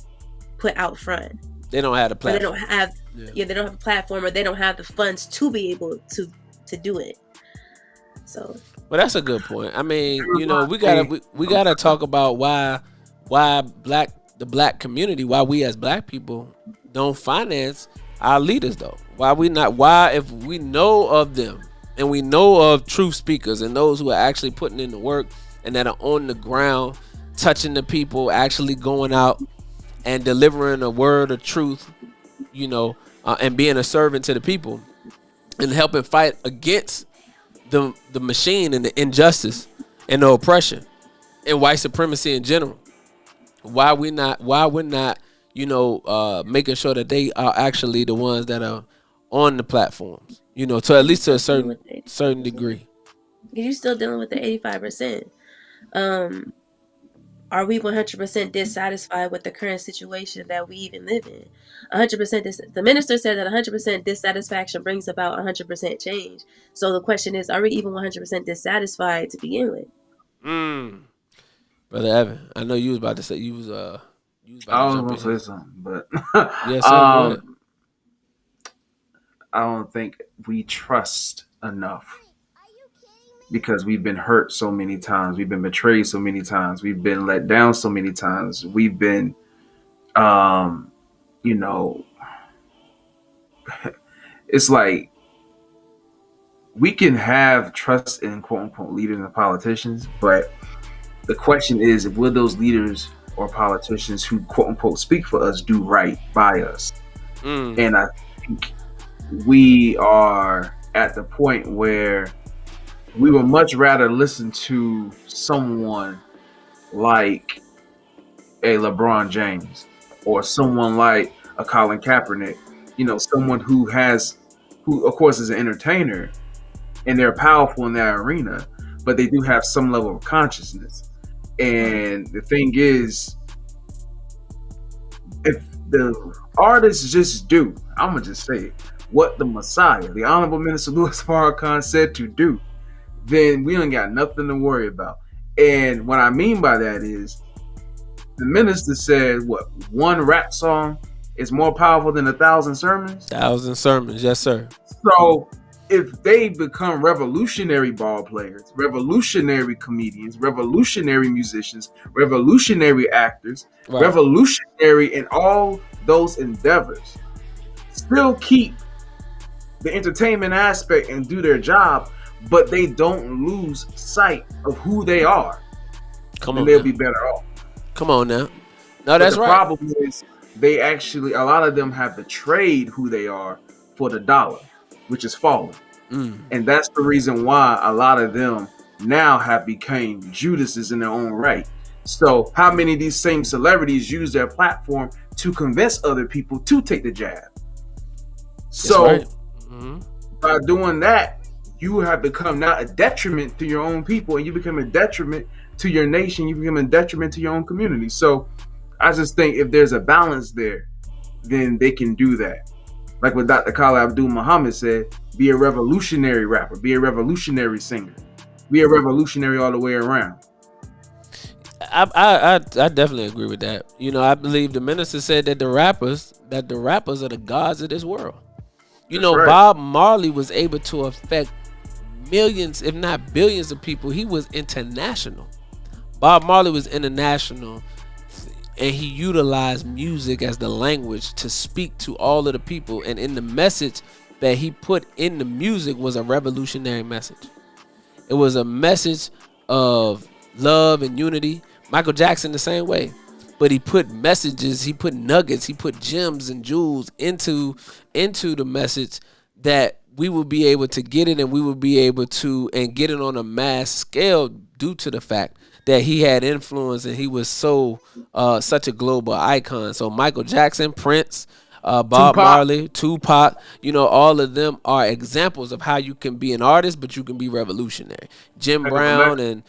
put out front. They don't have the platform. They don't have they don't have a platform, or they don't have the funds to be able to do it. So, Well, that's a good point. I mean, we gotta talk about why the black community, why we as black people don't finance our leaders though. Why we not? Why, if we know of them and we know of truth speakers and those who are actually putting in the work and that are on the ground, touching the people, actually going out and delivering a word of truth, and being a servant to the people and helping fight against the machine and the injustice and the oppression and white supremacy in general. Why we're not making sure that they are actually the ones that are on the platforms, to at least to a certain degree. You're still dealing with the 85%. Are we 100% dissatisfied with the current situation that we even live in? 100%. The minister said that 100% dissatisfaction brings about 100% change. So the question is, are we even 100% dissatisfied to begin with? Brother Evan, I know you was about to say you was about I to was jump gonna in. say something, but Yes, sir. Go ahead. I don't think we trust enough because we've been hurt so many times, we've been betrayed so many times, we've been let down so many times, we've been, you know, it's like we can have trust in quote unquote leaders and politicians, but the question is, will those leaders or politicians who quote unquote speak for us do right by us? And I think we are at the point where we would much rather listen to someone like a LeBron James or someone like a Colin Kaepernick, someone who of course is an entertainer and they're powerful in that arena, but they do have some level of consciousness. And the thing is, if the artists just do, I'm gonna just say it, what the Messiah, the Honorable Minister Louis Farrakhan said to do, then we don't got nothing to worry about. And what I mean by that is, the minister said, what, one rap song is more powerful than 1,000 sermons? 1,000 sermons, yes, sir. So if they become revolutionary ball players, revolutionary comedians, revolutionary musicians, revolutionary actors, Right. revolutionary in all those endeavors, still keep the entertainment aspect and do their job, but they don't lose sight of who they are, Come they'll on, be better off. come on now. No, that's the right. problem is they actually, a lot of them have betrayed who they are for the dollar, which is falling. And that's the reason why a lot of them now have become Judases in their own right. So how many of these same celebrities use their platform to convince other people to take the jab? So right. by doing that, you have become not a detriment to your own people, and you become a detriment to your nation, you become a detriment to your own community. So I just think if there's a balance there, then they can do that. Like what Dr. Khalid Abdul Muhammad said, be a revolutionary rapper, be a revolutionary singer, be a revolutionary all the way around. I definitely agree with that. I believe the minister said that the rappers are the gods of this world. Right. Bob Marley was able to affect millions, if not billions of people. He was international. Bob Marley was international, and he utilized music as the language to speak to all of the people. And in the message that he put in the music was a revolutionary message. It was a message of love and unity. Michael Jackson the same way. But he put messages, he put nuggets, he put gems and jewels into the message that we will be able to get it, and we will be able to and get it on a mass scale due to the fact that he had influence and he was such a global icon. So Michael Jackson, Prince, Bob Marley, Tupac, all of them are examples of how you can be an artist, but you can be revolutionary. Jim Brown and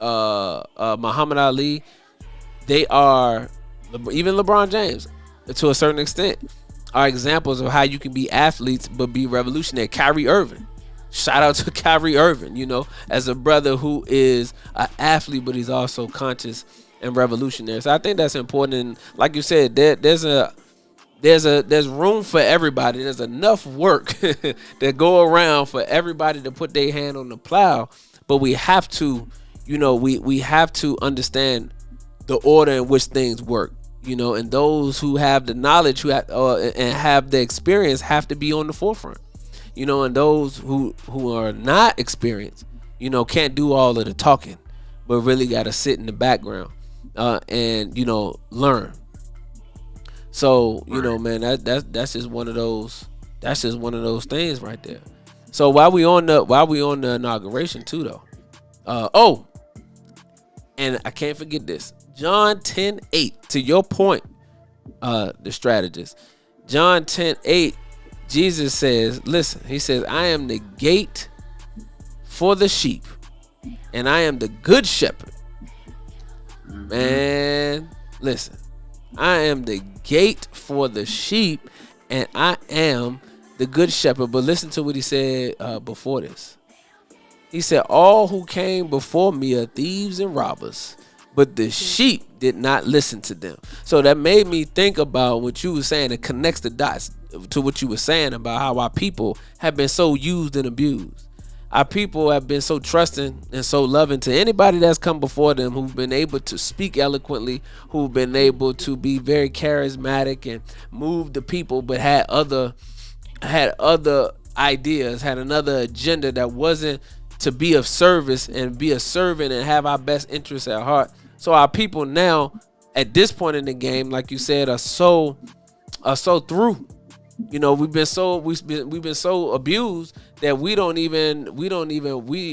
Muhammad Ali, they are, even LeBron James to a certain extent, are examples of how you can be athletes but be revolutionary. Kyrie Irving, shout out to Kyrie Irving, as a brother who is an athlete, but he's also conscious and revolutionary. So I think that's important. And like you said, there's there's room for everybody. There's enough work that go around for everybody to put their hand on the plow. But we have to, we have to understand the order in which things work. And those who have the knowledge and have the experience have to be on the forefront. And those who are not experienced, can't do all of the talking, but really got to sit in the background and learn. So man, that's just one of those. That's just one of those things right there. So while we on the inauguration too, though, and I can't forget this. John 10:8. To your point, the strategist. John 10:8. Jesus says, listen. He says, "I am the gate for the sheep, and I am the good shepherd." Man, listen. I am the gate for the sheep, and I am the good shepherd. But listen to what he said before this. He said, "All who came before me are thieves and robbers, but the sheep did not listen to them." So that made me think about what you were saying. It connects the dots to what you were saying about how our people have been so used and abused. Our people have been so trusting and so loving to anybody that's come before them, who've been able to speak eloquently, who've been able to be very charismatic and move the people, but had other ideas, had another agenda that wasn't to be of service and be a servant and have our best interests at heart. So our people now, at this point in the game, like you said, are so through. We've been so abused that we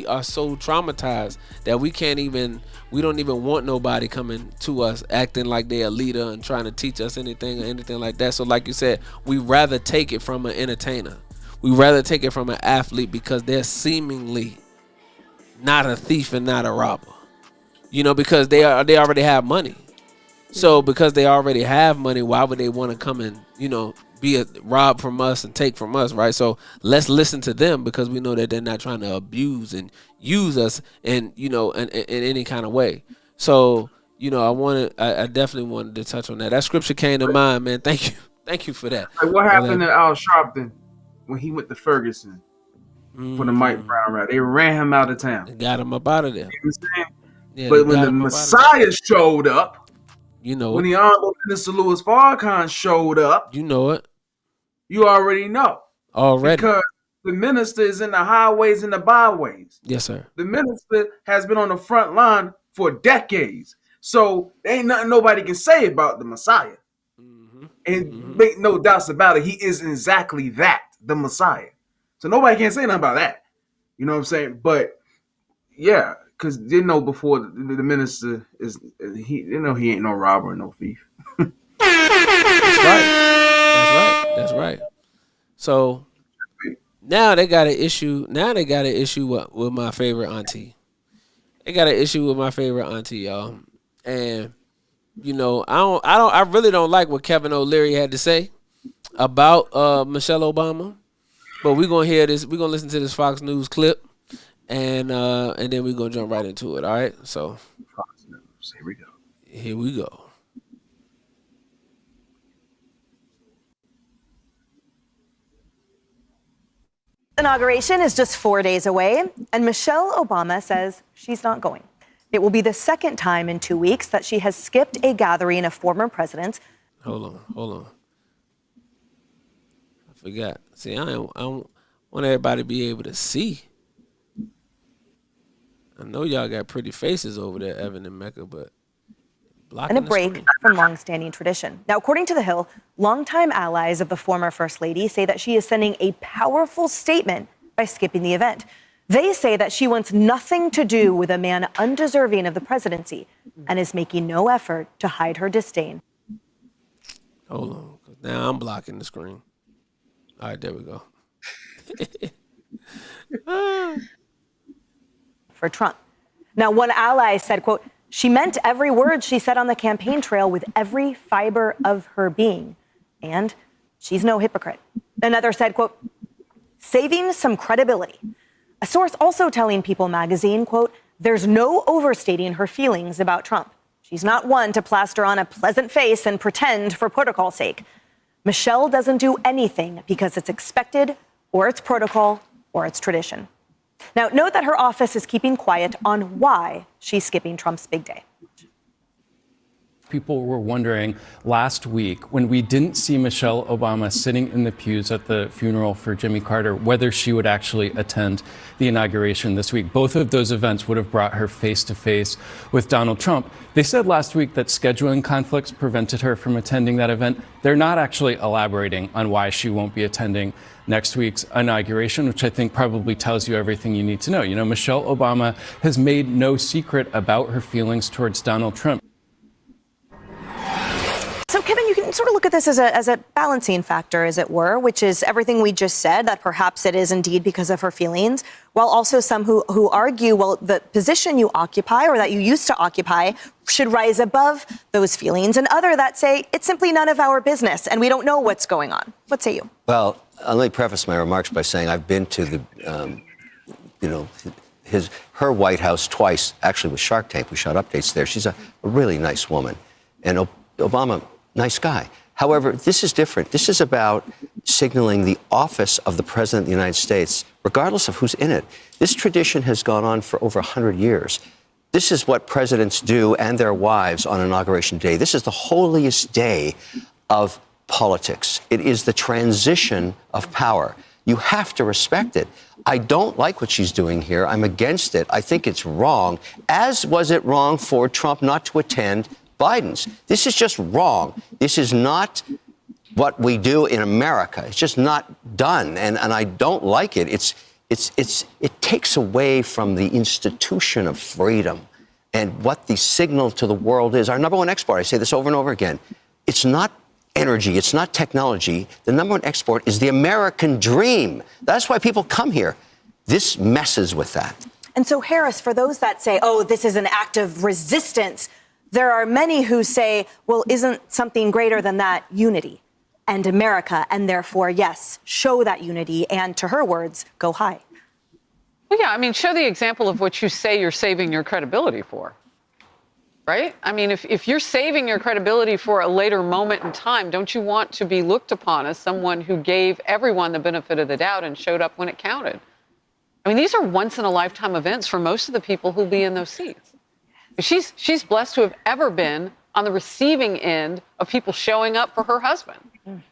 are so traumatized that we don't even want nobody coming to us acting like they're a leader and trying to teach us anything or anything like that. So like you said, we rather take it from an entertainer. We rather take it from an athlete because they're seemingly not a thief and not a robber. Because they already have money. So because they already have money, why would they want to come and, rob from us and take from us, right? So let's listen to them because we know that they're not trying to abuse and use us in any kind of way. So, I definitely wanted to touch on that. That scripture came to mind, man. Thank you for that. Like what happened to Al Sharpton when he went to Ferguson for the Mike Brown rap? They ran him out of town. Got him up out of there. You know what I'm saying? Yeah, but when the Messiah showed up, when the Honorable Minister Louis Farrakhan showed up, you already know. Because the minister is in the highways and the byways. Yes, sir. The minister has been on the front line for decades. So there ain't nothing nobody can say about the Messiah. And make no doubts about it, he is exactly that, the Messiah. So nobody can say nothing about that. You know what I'm saying? But yeah, because they know before the minister he ain't no robber and no thief. That's right. So now they got an issue. With my favorite auntie. They got an issue with my favorite auntie, y'all. And I really don't like what Kevin O'Leary had to say about Michelle Obama. But we're gonna hear this. We're gonna listen to this Fox News clip, and then we're gonna jump right into it. All right. So Fox News. Here we go. Inauguration is just 4 days away, and Michelle Obama says she's not going. It will be the second time in 2 weeks that she has skipped a gathering of former presidents. Hold on. I forgot. See, I don't want everybody to be able to see. I know y'all got pretty faces over there, Evan and Mecca, but and a break from long-standing tradition. Now, according to The Hill, longtime allies of the former First Lady say that she is sending a powerful statement by skipping the event. They say that she wants nothing to do with a man undeserving of the presidency and is making no effort to hide her disdain. Hold on, 'cause now I'm blocking the screen. All right, there we go. For Trump. Now, one ally said, quote, "She meant every word she said on the campaign trail with every fiber of her being. And she's no hypocrite." Another said, quote, "Saving some credibility." A source also telling People magazine, quote, "There's no overstating her feelings about Trump. She's not one to plaster on a pleasant face and pretend for protocol's sake." Michelle doesn't do anything because it's expected or it's protocol or it's tradition. Now, note that her office is keeping quiet on why she's skipping Trump's big day. People were wondering last week when we didn't see Michelle Obama sitting in the pews at the funeral for Jimmy Carter, whether she would actually attend the inauguration this week. Both of those events would have brought her face to face with Donald Trump. They said last week that scheduling conflicts prevented her from attending that event. They're not actually elaborating on why she won't be attending next week's inauguration, which I think probably tells you everything you need to know. You know, Michelle Obama has made no secret about her feelings towards Donald Trump. So, Kevin, you can sort of look at this as a balancing factor, as it were, which is everything we just said, that perhaps it is indeed because of her feelings, while also some who argue, well, the position you occupy or that you used to occupy should rise above those feelings, and other that say it's simply none of our business and we don't know what's going on. What say you? Well, let me preface my remarks by saying I've been to the, her White House twice, actually with Shark Tank. We shot updates there. She's a really nice woman. And Obama, nice guy. However, this is different. This is about signaling the office of the President of the United States, regardless of who's in it. This tradition has gone on for over 100 years. This is what presidents do and their wives on Inauguration Day. This is the holiest day of politics. It is the transition of power. You have to respect it. I don't like what she's doing here. I'm against it. I think it's wrong, as was it wrong for Trump not to attend Biden's. This is just wrong. This is not what we do in America. It's just not done, and I don't like it. It takes away from the institution of freedom and what the signal to the world is. Our number one export, I say this over and over again, it's not energy, it's not technology. The number one export is the American dream. That's why people come here. This messes with that. And so, Harris, for those that say, oh, this is an act of resistance, there are many who say, well, isn't something greater than that unity and America? And therefore, yes, show that unity and, to her words, go high. Well, yeah, I mean, show the example of what you say you're saving your credibility for, right? I mean, if you're saving your credibility for a later moment in time, don't you want to be looked upon as someone who gave everyone the benefit of the doubt and showed up when it counted? I mean, these are once-in-a-lifetime events for most of the people who'll be in those seats. She's blessed to have ever been on the receiving end of people showing up for her husband.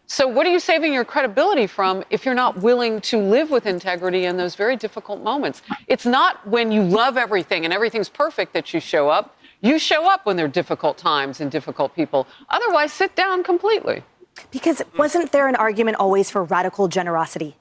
So what are you saving your credibility from if you're not willing to live with integrity in those very difficult moments? It's not when you love everything and everything's perfect that you show up. You show up when there are difficult times and difficult people. Otherwise, sit down completely. Because wasn't there an argument always for radical generosity?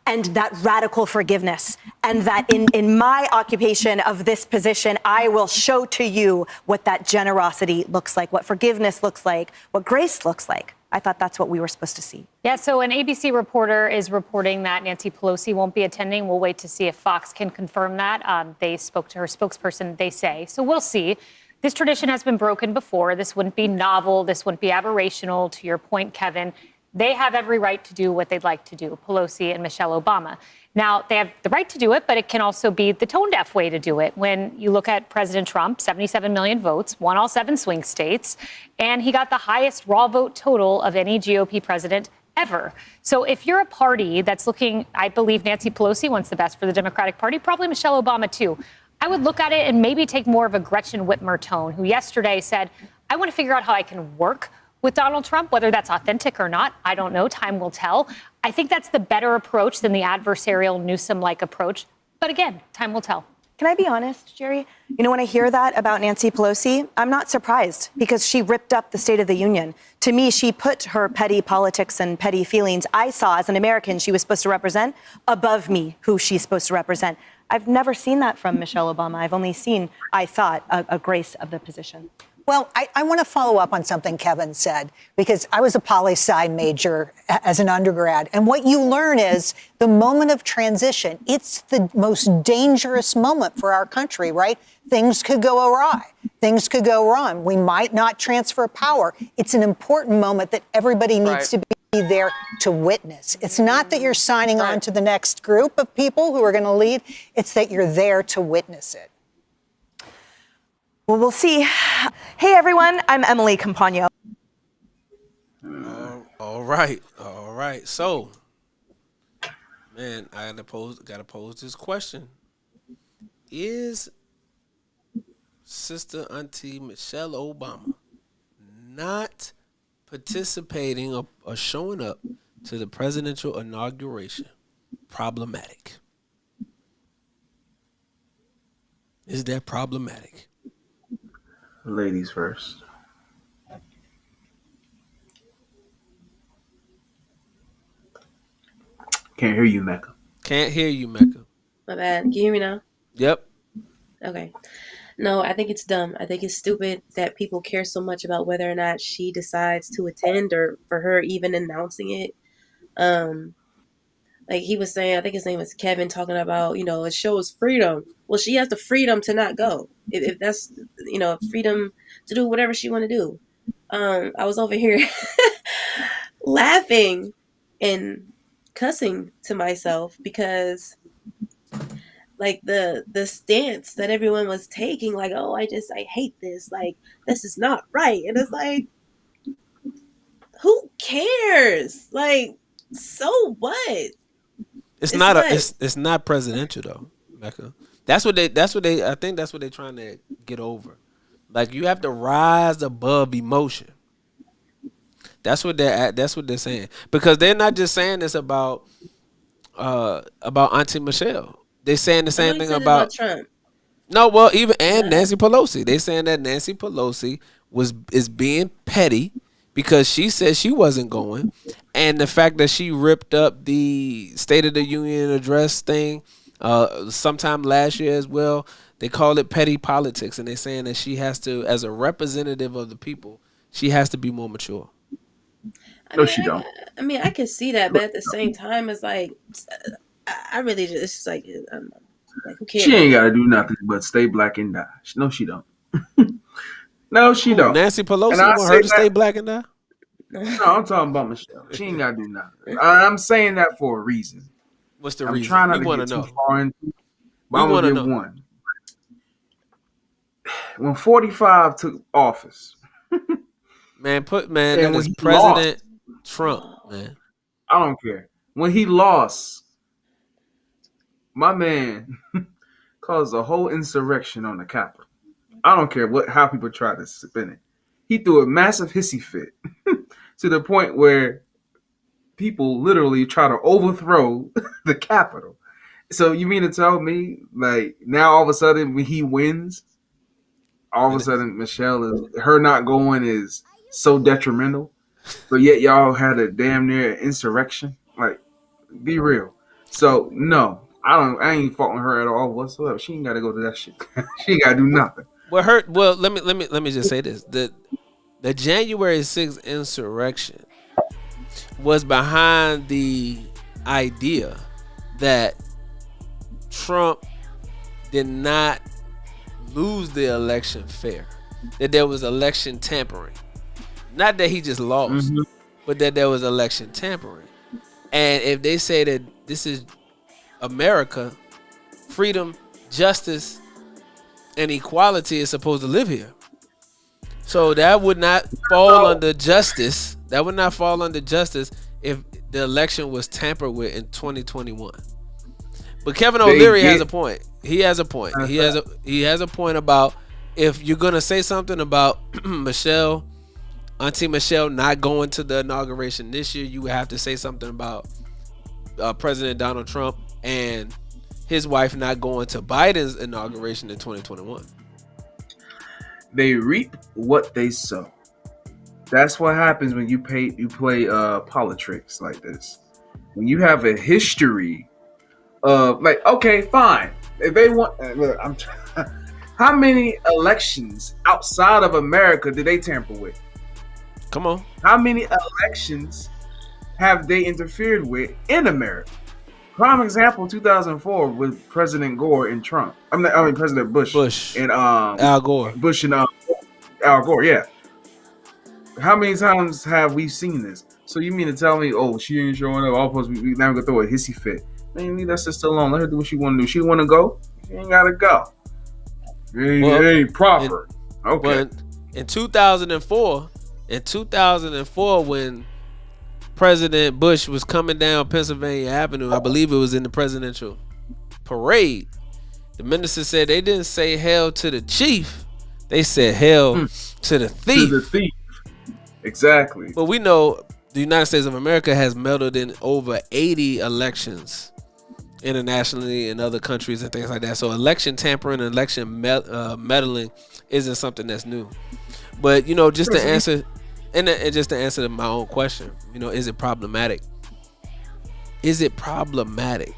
And that radical forgiveness, and that in my occupation of this position, I will show to you what that generosity looks like, what forgiveness looks like, what grace looks like. I thought that's what we were supposed to see. Yeah, so an ABC reporter is reporting that Nancy Pelosi won't be attending. We'll wait to see if Fox can confirm that. They spoke to her spokesperson, they say. So we'll see. This tradition has been broken before. This wouldn't be novel. This wouldn't be aberrational. To your point, Kevin, they have every right to do what they'd like to do, Pelosi and Michelle Obama. Now, they have the right to do it, but it can also be the tone-deaf way to do it. When you look at President Trump, 77 million votes, won all 7 swing states, and he got the highest raw vote total of any GOP president ever. So if you're a party that's looking, I believe Nancy Pelosi wants the best for the Democratic Party, probably Michelle Obama too. I would look at it and maybe take more of a Gretchen Whitmer tone, who yesterday said, I want to figure out how I can work with Donald Trump, whether that's authentic or not, I don't know. Time will tell. I think that's the better approach than the adversarial Newsom-like approach. But again, time will tell. Can I be honest, Jerry? You know, when I hear that about Nancy Pelosi, I'm not surprised because she ripped up the State of the Union. To me, she put her petty politics and petty feelings I saw as an American she was supposed to represent above me, who she's supposed to represent. I've never seen that from Michelle Obama. I've only seen, I thought, a grace of the position. Well, I want to follow up on something Kevin said, because I was a poli-sci major as an undergrad. And what you learn is the moment of transition. It's the most dangerous moment for our country, right? Things could go awry. Things could go wrong. We might not transfer power. It's an important moment that everybody needs to be there to witness. It's not that you're signing on to the next group of people who are going to lead. It's that you're there to witness it. Well, we'll see. Hey, everyone. I'm Emily Campagno. All right. So, man, I gotta pose this question: is Sister Auntie Michelle Obama not participating or showing up to the presidential inauguration problematic? Is that problematic? Ladies first. Can't hear you, Mecca. Can't hear you, Mecca. My bad. Can you hear me now? Yep. Okay. No, I think it's dumb. I think it's stupid that people care so much about whether or not she decides to attend or for her even announcing it. Like he was saying, I think his name was Kevin, talking about, it shows freedom. Well, she has the freedom to not go. If that's, freedom to do whatever she want to do. I was over here laughing and cussing to myself because like the stance that everyone was taking, like, oh, I hate this, like, this is not right. And it's like, who cares? Like, so what? It's not presidential though, Mecca. That's what they I think that's what they're trying to get over. Like, you have to rise above emotion. That's what they're saying. Because they're not just saying this about Auntie Michelle. They're saying the same thing about Trump. No, well, even Nancy Pelosi. They saying that Nancy Pelosi is being petty because she said she wasn't going, and the fact that she ripped up the State of the Union address thing sometime last year as well. They call it petty politics, and they're saying that she has to, as a representative of the people, she has to be more mature. No, she don't. I mean, I can see that, but at the same time, it's like, I really just, it's just like, I don't know. Like, who cares? She ain't got to do nothing but stay black and die. No, she don't. No, she don't. Nancy Pelosi want her to stay black and die? No, I'm talking about Michelle. She ain't got to do nothing. I'm saying that for a reason. What's the I'm reason? trying not to get too far into it, but I'm going to give one. When 45 took office. Man, that is President Trump, man. I don't care. When he lost, my man caused a whole insurrection on the Capitol. I don't care how people try to spin it. He threw a massive hissy fit to the point where people literally try to overthrow the Capitol. So you mean to tell me, like, now all of a sudden when he wins, all of a sudden her not going is so detrimental, but yet y'all had a damn near insurrection? Like, be real. So no, I ain't faulting her at all whatsoever. She ain't got to go to that shit. She ain't got to do nothing. Well, let me just say this: the January 6th insurrection was behind the idea that Trump did not lose the election fair, that there was election tampering. Not that he just lost, but that there was election tampering. And if they say that this is America, freedom, justice, and equality is supposed to live here. So that would not fall under justice. That would not fall under justice if the election was tampered with in 2021. But Kevin O'Leary has a point. He has a point. He has a point about, if you're gonna say something about Auntie Michelle not going to the inauguration this year, you would have to say something about President Donald Trump and his wife not going to Biden's inauguration in 2021. They reap what they sow. That's what happens when you play politics like this. When you have a history of, like, okay, fine. If they want, look, how many elections outside of America did they tamper with? Come on. How many elections have they interfered with in America? Prime example, 2004 with President Gore and Trump. I mean President Bush and Al Gore. Bush and Al Gore. Yeah. How many times have we seen this? So you mean to tell me, oh, she ain't showing up? All supposed we now gonna throw a hissy fit? Man, leave that sister alone. Let her do what she want to do. She want to go. She ain't gotta go. It ain't proper. Okay. But in 2004, when President Bush was coming down Pennsylvania Avenue, I believe it was in the presidential parade, the minister said they didn't say hell to the chief, they said hell to the thief. To the thief. Exactly. But we know the United States of America has meddled in over 80 elections internationally in other countries and things like that. So election tampering and election meddling isn't something that's new. But, you know, just to answer, and just to answer my own question, you know, is it problematic? Is it problematic?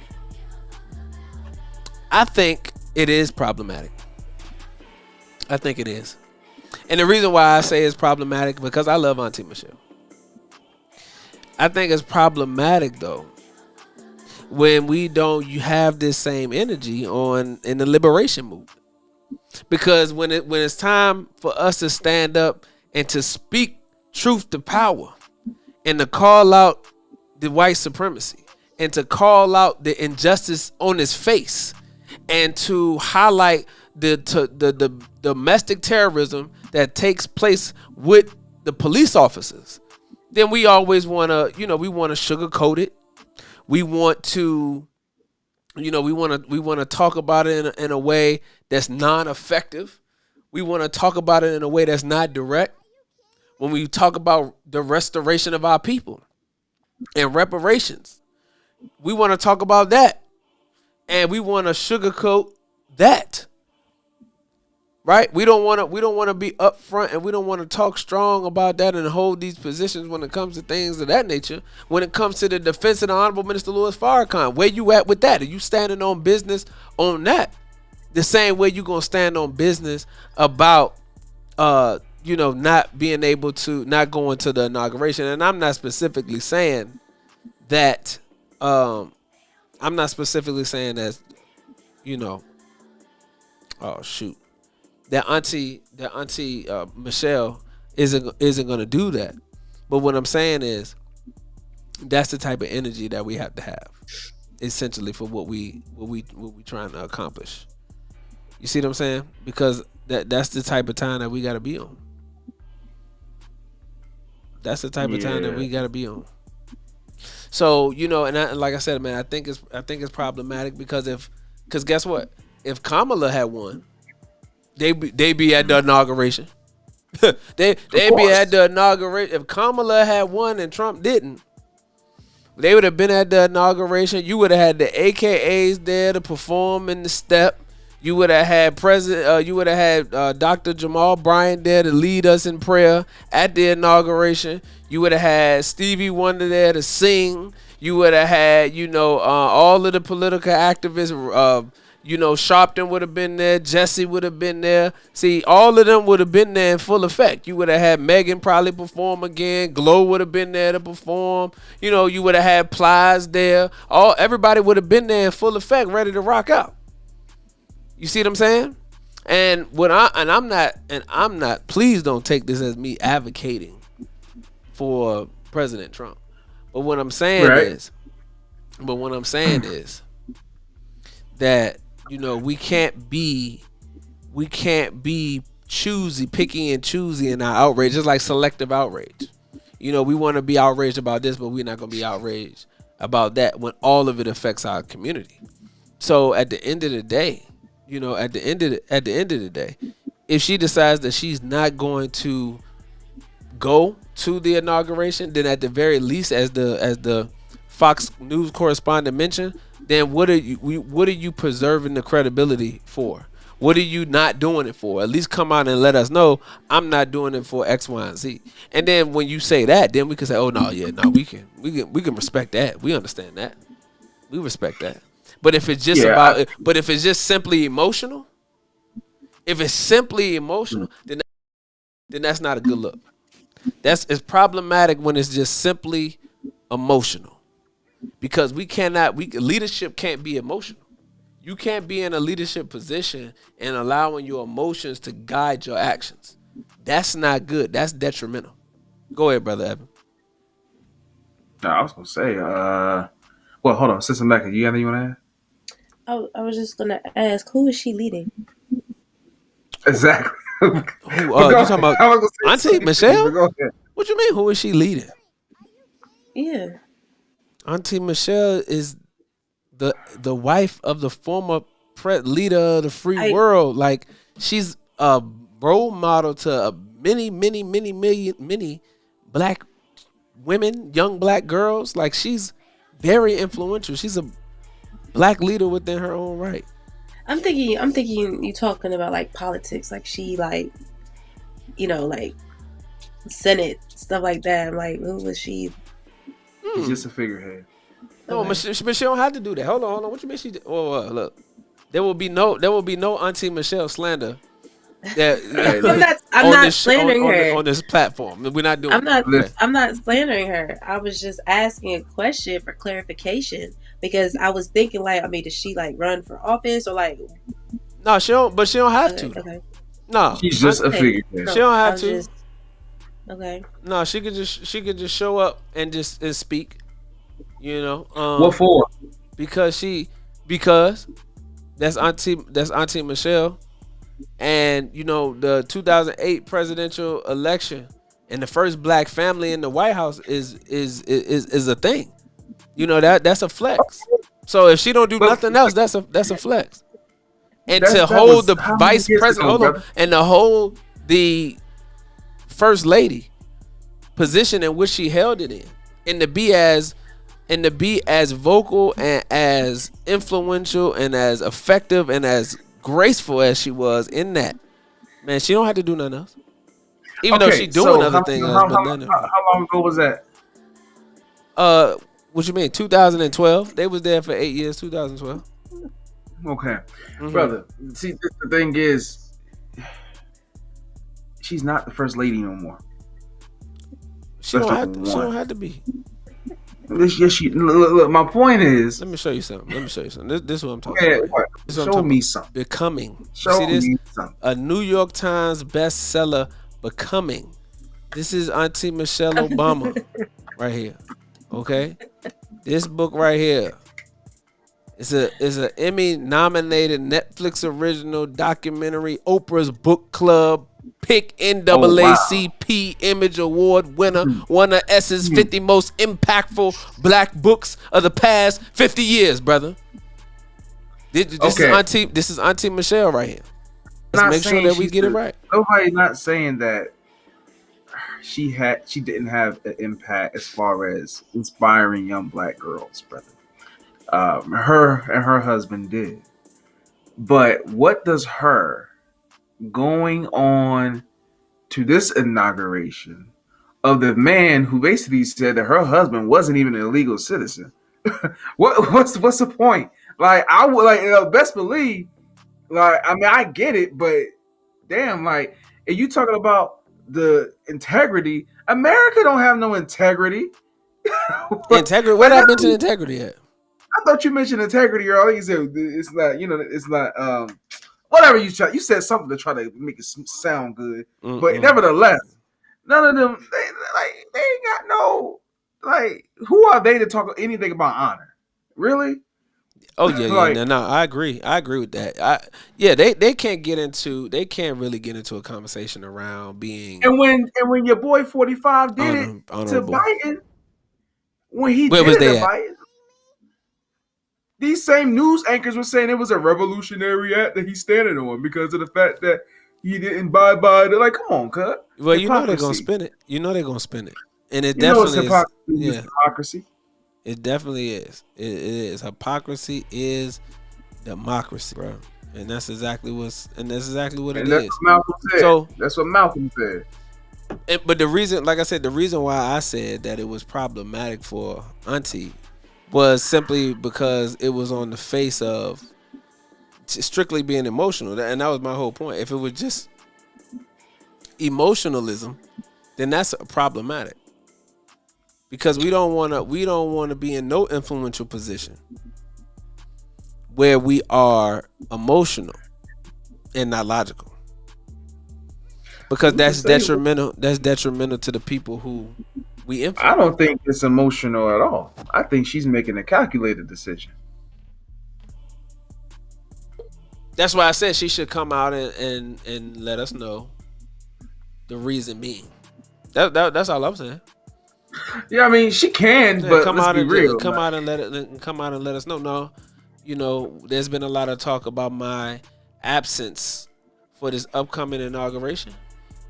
I think it is problematic. I think it is. And the reason why I say it's problematic, because I love Auntie Michelle. I think it's problematic, though, when we don't have this same energy in the liberation movement. Because when it's time for us to stand up and to speak truth to power and to call out the white supremacy and to call out the injustice on its face and to highlight the domestic terrorism that takes place with the police officers, then we always want to, you know, we want to sugarcoat it. We want to, you know, we want to talk about it in a way that's non-effective. We want to talk about it in a way that's not direct. When we talk about the restoration of our people and reparations, we want to talk about that, and we want to sugarcoat that. Right? We don't want to be upfront, and we don't want to talk strong about that and hold these positions when it comes to things of that nature. When it comes to the defense of the Honorable Minister Louis Farrakhan, where you at with that? Are you standing on business on that? The same way you gonna stand on business about you know, not being able to, not going to the inauguration. And I'm not specifically saying that you know, oh shoot, that auntie Michelle isn't gonna do that. But what I'm saying is that's the type of energy that we have to have, essentially, for what we trying to accomplish. You see what I'm saying? Because that's the type of time that we gotta be on. That's the type of time that we gotta be on. So, you know, and like I said, man, I think it's problematic because guess what? If Kamala had won, they be at the inauguration. they be at the inauguration. If Kamala had won and Trump didn't, they would have been at the inauguration. You would have had the AKAs there to perform in the step. You would have had Dr. Jamal Bryant there to lead us in prayer at the inauguration. You would have had Stevie Wonder there to sing. You would have had, you know, all of the political activists. You know, Sharpton would have been there. Jesse would have been there. See, all of them would have been there in full effect. You would have had Megan probably perform again. Glow would have been there to perform. You know, you would have had Plies there. Everybody would have been there in full effect, ready to rock out. You see what I'm saying? And I'm not. Please don't take this as me advocating for President Trump. But what I'm saying is that, you know, we can't be choosy, picky and choosy in our outrage. Just like selective outrage. You know, we want to be outraged about this, but we're not going to be outraged about that when all of it affects our community. So at the end of the day, you know, at the end of the day, if she decides that she's not going to go to the inauguration, then at the very least, as the Fox News correspondent mentioned, then what are you preserving the credibility for? What are you not doing it for? At least come out and let us know I'm not doing it for X, Y, and Z. And then when you say that, then we can say, oh no, we can respect that. We understand that. We respect that. But if it's just if it's just simply emotional, then that's not a good look. It's problematic when it's just simply emotional, because leadership can't be emotional. You can't be in a leadership position and allowing your emotions to guide your actions. That's not good. That's detrimental. Go ahead, Brother Evan. No, I was gonna say, well, hold on, Sister Mecca, you got anything you want to add? I was just gonna ask, who is she leading? Exactly. You talking about Auntie Michelle? What you mean? Who is she leading? Yeah. Auntie Michelle is the wife of the former leader of the free world. Like, she's a role model to many black women, young black girls. Like, she's very influential. She's a black leader within her own right. I'm thinking you talking about like politics, like she like, you know, like Senate stuff like that. I'm like, who was she? She's just a figurehead. No, but she don't have to do that. Hold on. What you mean she? Look, there will be no Auntie Michelle slander. I'm not slandering her on this platform. We're not doing. I'm not slandering her. I was just asking a question for clarification because I was thinking like, I mean, does she like run for office or like? No, she don't. But she don't have to. Okay. No, she's just a figurehead. She don't have to. Okay. No, she could just show up and speak. You know. What for? Because that's Auntie Michelle, and you know the 2008 presidential election and the first black family in the White House is a thing. You know that's a flex. So if she don't do nothing else, that's a flex. And to hold the vice president, and to hold the first lady position in which she held it in, and to be as vocal and as influential and as effective and as graceful as she was in that, man, she don't have to do nothing else. Even though she doing other things. How long ago was that? What you mean? 2012. They was there for 8 years. 2012. Okay, brother. See, the thing is, she's not the first lady no more. She don't have to be. Yes, look, my point is. Let me show you something. This is what I'm talking about. What? Show me something. Becoming. Show See this? me something. A New York Times bestseller, Becoming. This is Auntie Michelle Obama right here. Okay? This book right here. It's an Emmy-nominated Netflix original documentary, Oprah's book club, pick NAACP Image Award winner, one of S's 50 most impactful black books of the past 50 years, brother. This is Auntie Michelle right here. Let's make sure that we get it right. Nobody's not saying that she didn't have an impact as far as inspiring young black girls, brother. Her and her husband did. But what does her going on to this inauguration of the man who basically said that her husband wasn't even an illegal citizen? What's the point? Like, I would best believe, like, I mean, I get it, but damn, like, if you talking about the integrity, America don't have no integrity. Integrity? What happened to integrity at? I thought you mentioned integrity earlier. You said it's not, it's not, whatever you said something to try to make it sound good. But nevertheless, none of them, they ain't got no, like, who are they to talk anything about honor? Really? Oh yeah, no, I agree with that. They can't really get into a conversation around being. And when your boy 45 did it to Biden, when he did it to Biden, these same news anchors were saying it was a revolutionary act that he's standing on because of the fact that he didn't buy by. They're like, come on, cut. Well, you know they're gonna spin it. And it definitely is. Hypocrisy. It definitely is. It is. Hypocrisy is democracy, bro. And that's exactly what it is. That's what Malcolm said. But the reason, like I said, the reason why I said that it was problematic for Auntie was simply because it was on the face of strictly being emotional. And that was my whole point. If it was just emotionalism, then that's problematic. Because we don't want to be in no influential position where we are emotional and not logical. Because that's detrimental. That's detrimental to the people who we influence. I don't think it's emotional at all. I think she's making a calculated decision. That's why I said she should come out and let us know the reason being. That's all I'm saying. Yeah, I mean she can, Yeah, but come let's out be and real. come out and let us know. No, there's been a lot of talk about my absence for this upcoming inauguration,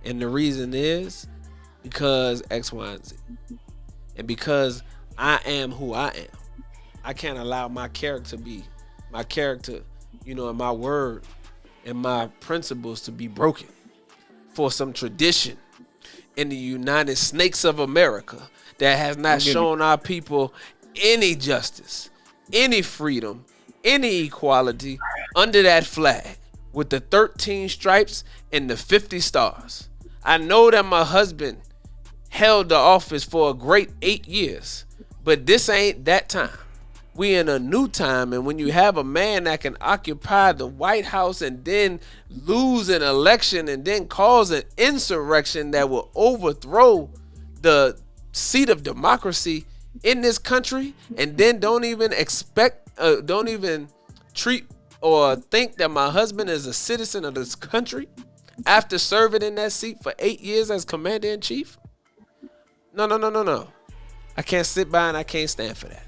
and the reason is because X, Y, and Z, and because I am who I am. I can't allow my character, and my word and my principles to be broken for some tradition in the United Snakes of America that has not shown our people any justice, any freedom, any equality under that flag with the 13 stripes and the 50 stars. I know that my husband held the office for a great 8 years, but this ain't that time. We in a new time, and when you have a man that can occupy the White House and then lose an election and then cause an insurrection that will overthrow the seat of democracy in this country, and then don't even treat or think that my husband is a citizen of this country after serving in that seat for 8 years as commander in chief. No. I can't sit by and I can't stand for that.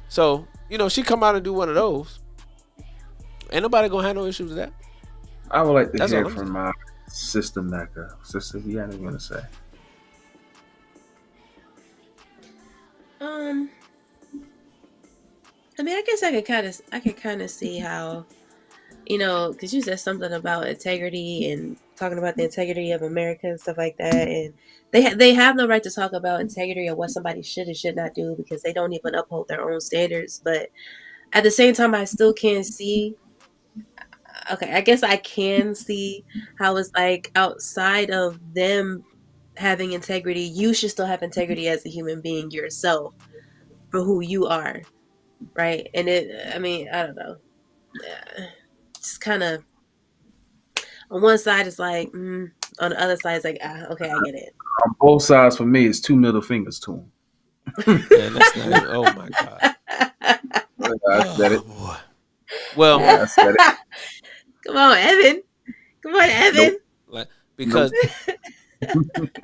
So, she come out and do one of those. Ain't nobody gonna have no issues with that. I would like to hear from my sister Mecca. Sister, you got anything to say? I mean, I guess I could kind of see how, because you said something about integrity and talking about the integrity of America and stuff like that, and they have no right to talk about integrity or what somebody should and should not do because they don't even uphold their own standards. But at the same time, I still can't see. Okay, I guess I can see how it's like outside of them having integrity, you should still have integrity as a human being yourself for who you are, right? And I don't know. It's kind of on one side it's like, on the other side it's like, okay, I get it. On both sides for me, it's 2 middle fingers to him. Man, that's not even, oh my God. I said it. Boy. Well, I said it. Come on, Evan. Like, because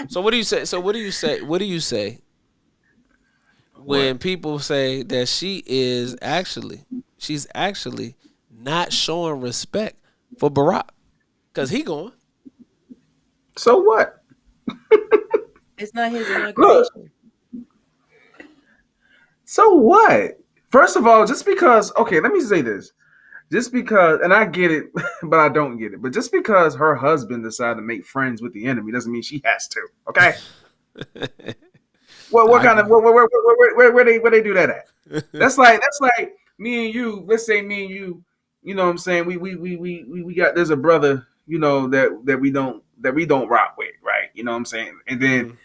so what do you say? What do you say when people say that she's actually not showing respect for Barack? Because he going. So what? It's not his inauguration. So what? First of all, just because, okay, let me say this. Just because, and I get it, but I don't get it. But just because her husband decided to make friends with the enemy doesn't mean she has to. Okay. What kind of where they do that at? That's like me and you. Let's say me and you. You know what I'm saying? We got, there's a brother, that we don't rock with, right? You know what I'm saying? And then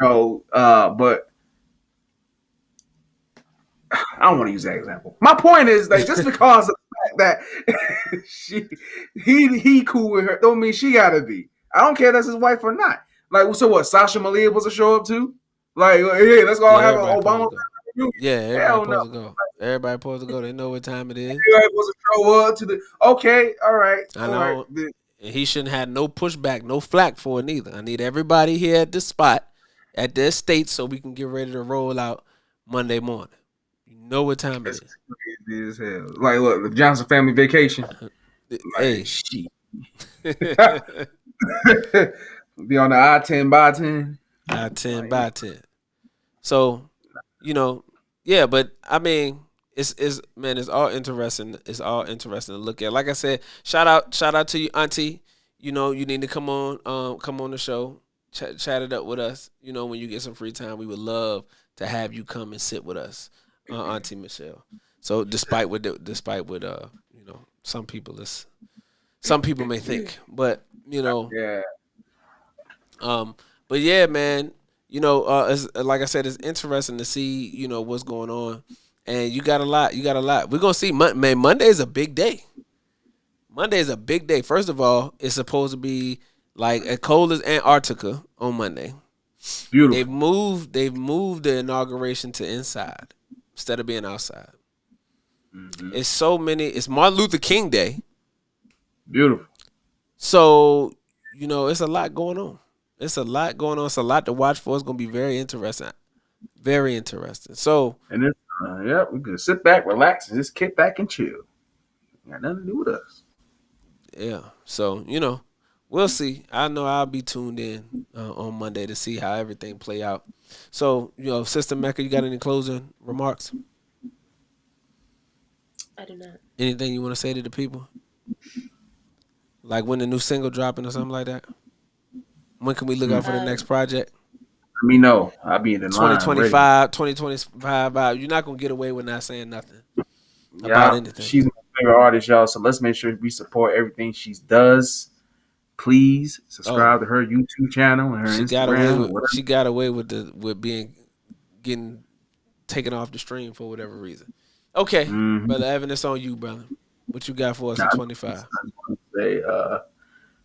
but I don't want to use that example. My point is, like, just because of the fact that he cool with her don't mean she gotta be. I don't care if that's his wife or not. Like, so what? Sasha Malia was to show up too? Like, hey, let's go have an Obama. Yeah, everybody supposed to go. Everybody supposed to go. They know what time it is. Everybody supposed to show up to the. Okay, all right. I know. Right. He shouldn't have no pushback, no flack for it neither. I need everybody here at the spot, at the estate, so we can get ready to roll out Monday morning. You know what time it is. Crazy as hell. Like, look, the Johnson family vacation. Hey, shit. Be on the I-10 by 10. I-10 by 10. So, yeah, but I mean, it's all interesting. It's all interesting to look at. Like I said, shout out to you, Auntie. You need to come on the show, chat it up with us. When you get some free time, we would love to have you come and sit with us, Auntie Michelle. So despite what some people may think, but yeah. But yeah, man, it's, like I said, it's interesting to see, what's going on, and you got a lot. We're gonna see. Man, Monday is a big day. First of all, it's supposed to be like as cold as Antarctica on Monday. Beautiful. They've moved the inauguration to inside instead of being outside. Mm-hmm. It's Martin Luther King Day. Beautiful. So, it's a lot going on. It's a lot going on. It's a lot to watch for. It's gonna be very interesting. Very interesting. So, And it's we can sit back, relax, and just kick back and chill. Got nothing to do with us. yeah. So, we'll see. I know I'll be tuned in on Monday to see how everything play out. So, Sister Mecca, you got any closing remarks? I do not. Anything you want to say to the people? Like when the new single dropping or something like that? When can we look out for the next project? Let me know. I'll be in the line. 2025. You're not going to get away with not saying nothing about anything. She's my favorite artist, y'all. So let's make sure we support everything she does. Please subscribe to her YouTube channel and her Instagram. She got away with getting taken off the stream for whatever reason. Okay, Brother Evan, it's on you, brother. What you got for us in 25? I just want to say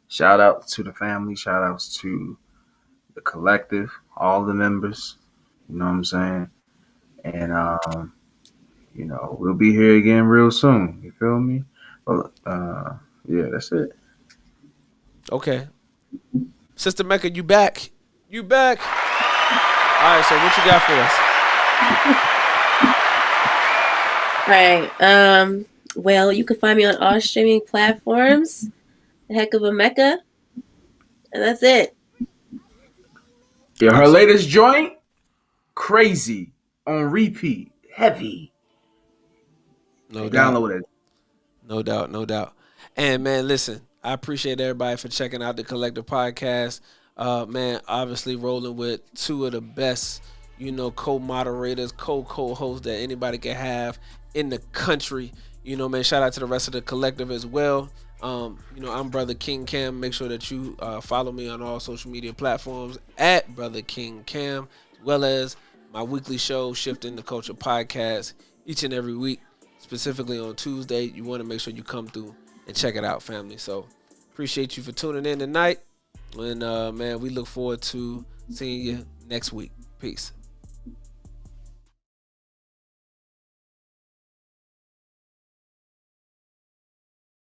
shout out to the family. Shout outs to the collective, all the members. You know what I'm saying? And we'll be here again real soon. You feel me? Well, yeah, that's it. Okay. Sister Mecca, you back? You back? All right, so what you got for us? All right. Well, you can find me on all streaming platforms. The Heck of a Mecca. And that's it. Yeah, her latest joint, Crazy, on repeat, heavy. No doubt. Download it. No doubt. And man, listen, I appreciate everybody for checking out the Cxllective Podcast. Man, obviously rolling with two of the best, co-moderators, co-hosts that anybody can have in the country. Man, shout out to the rest of the collective as well. I'm Brother King Cam. Make sure that you follow me on all social media platforms at Brother King Cam, as well as my weekly show, Shifting the Culture Podcast, each and every week, specifically on Tuesday. You want to make sure you come through and check it out, family. So appreciate you for tuning in tonight. And, man, we look forward to seeing you next week. Peace.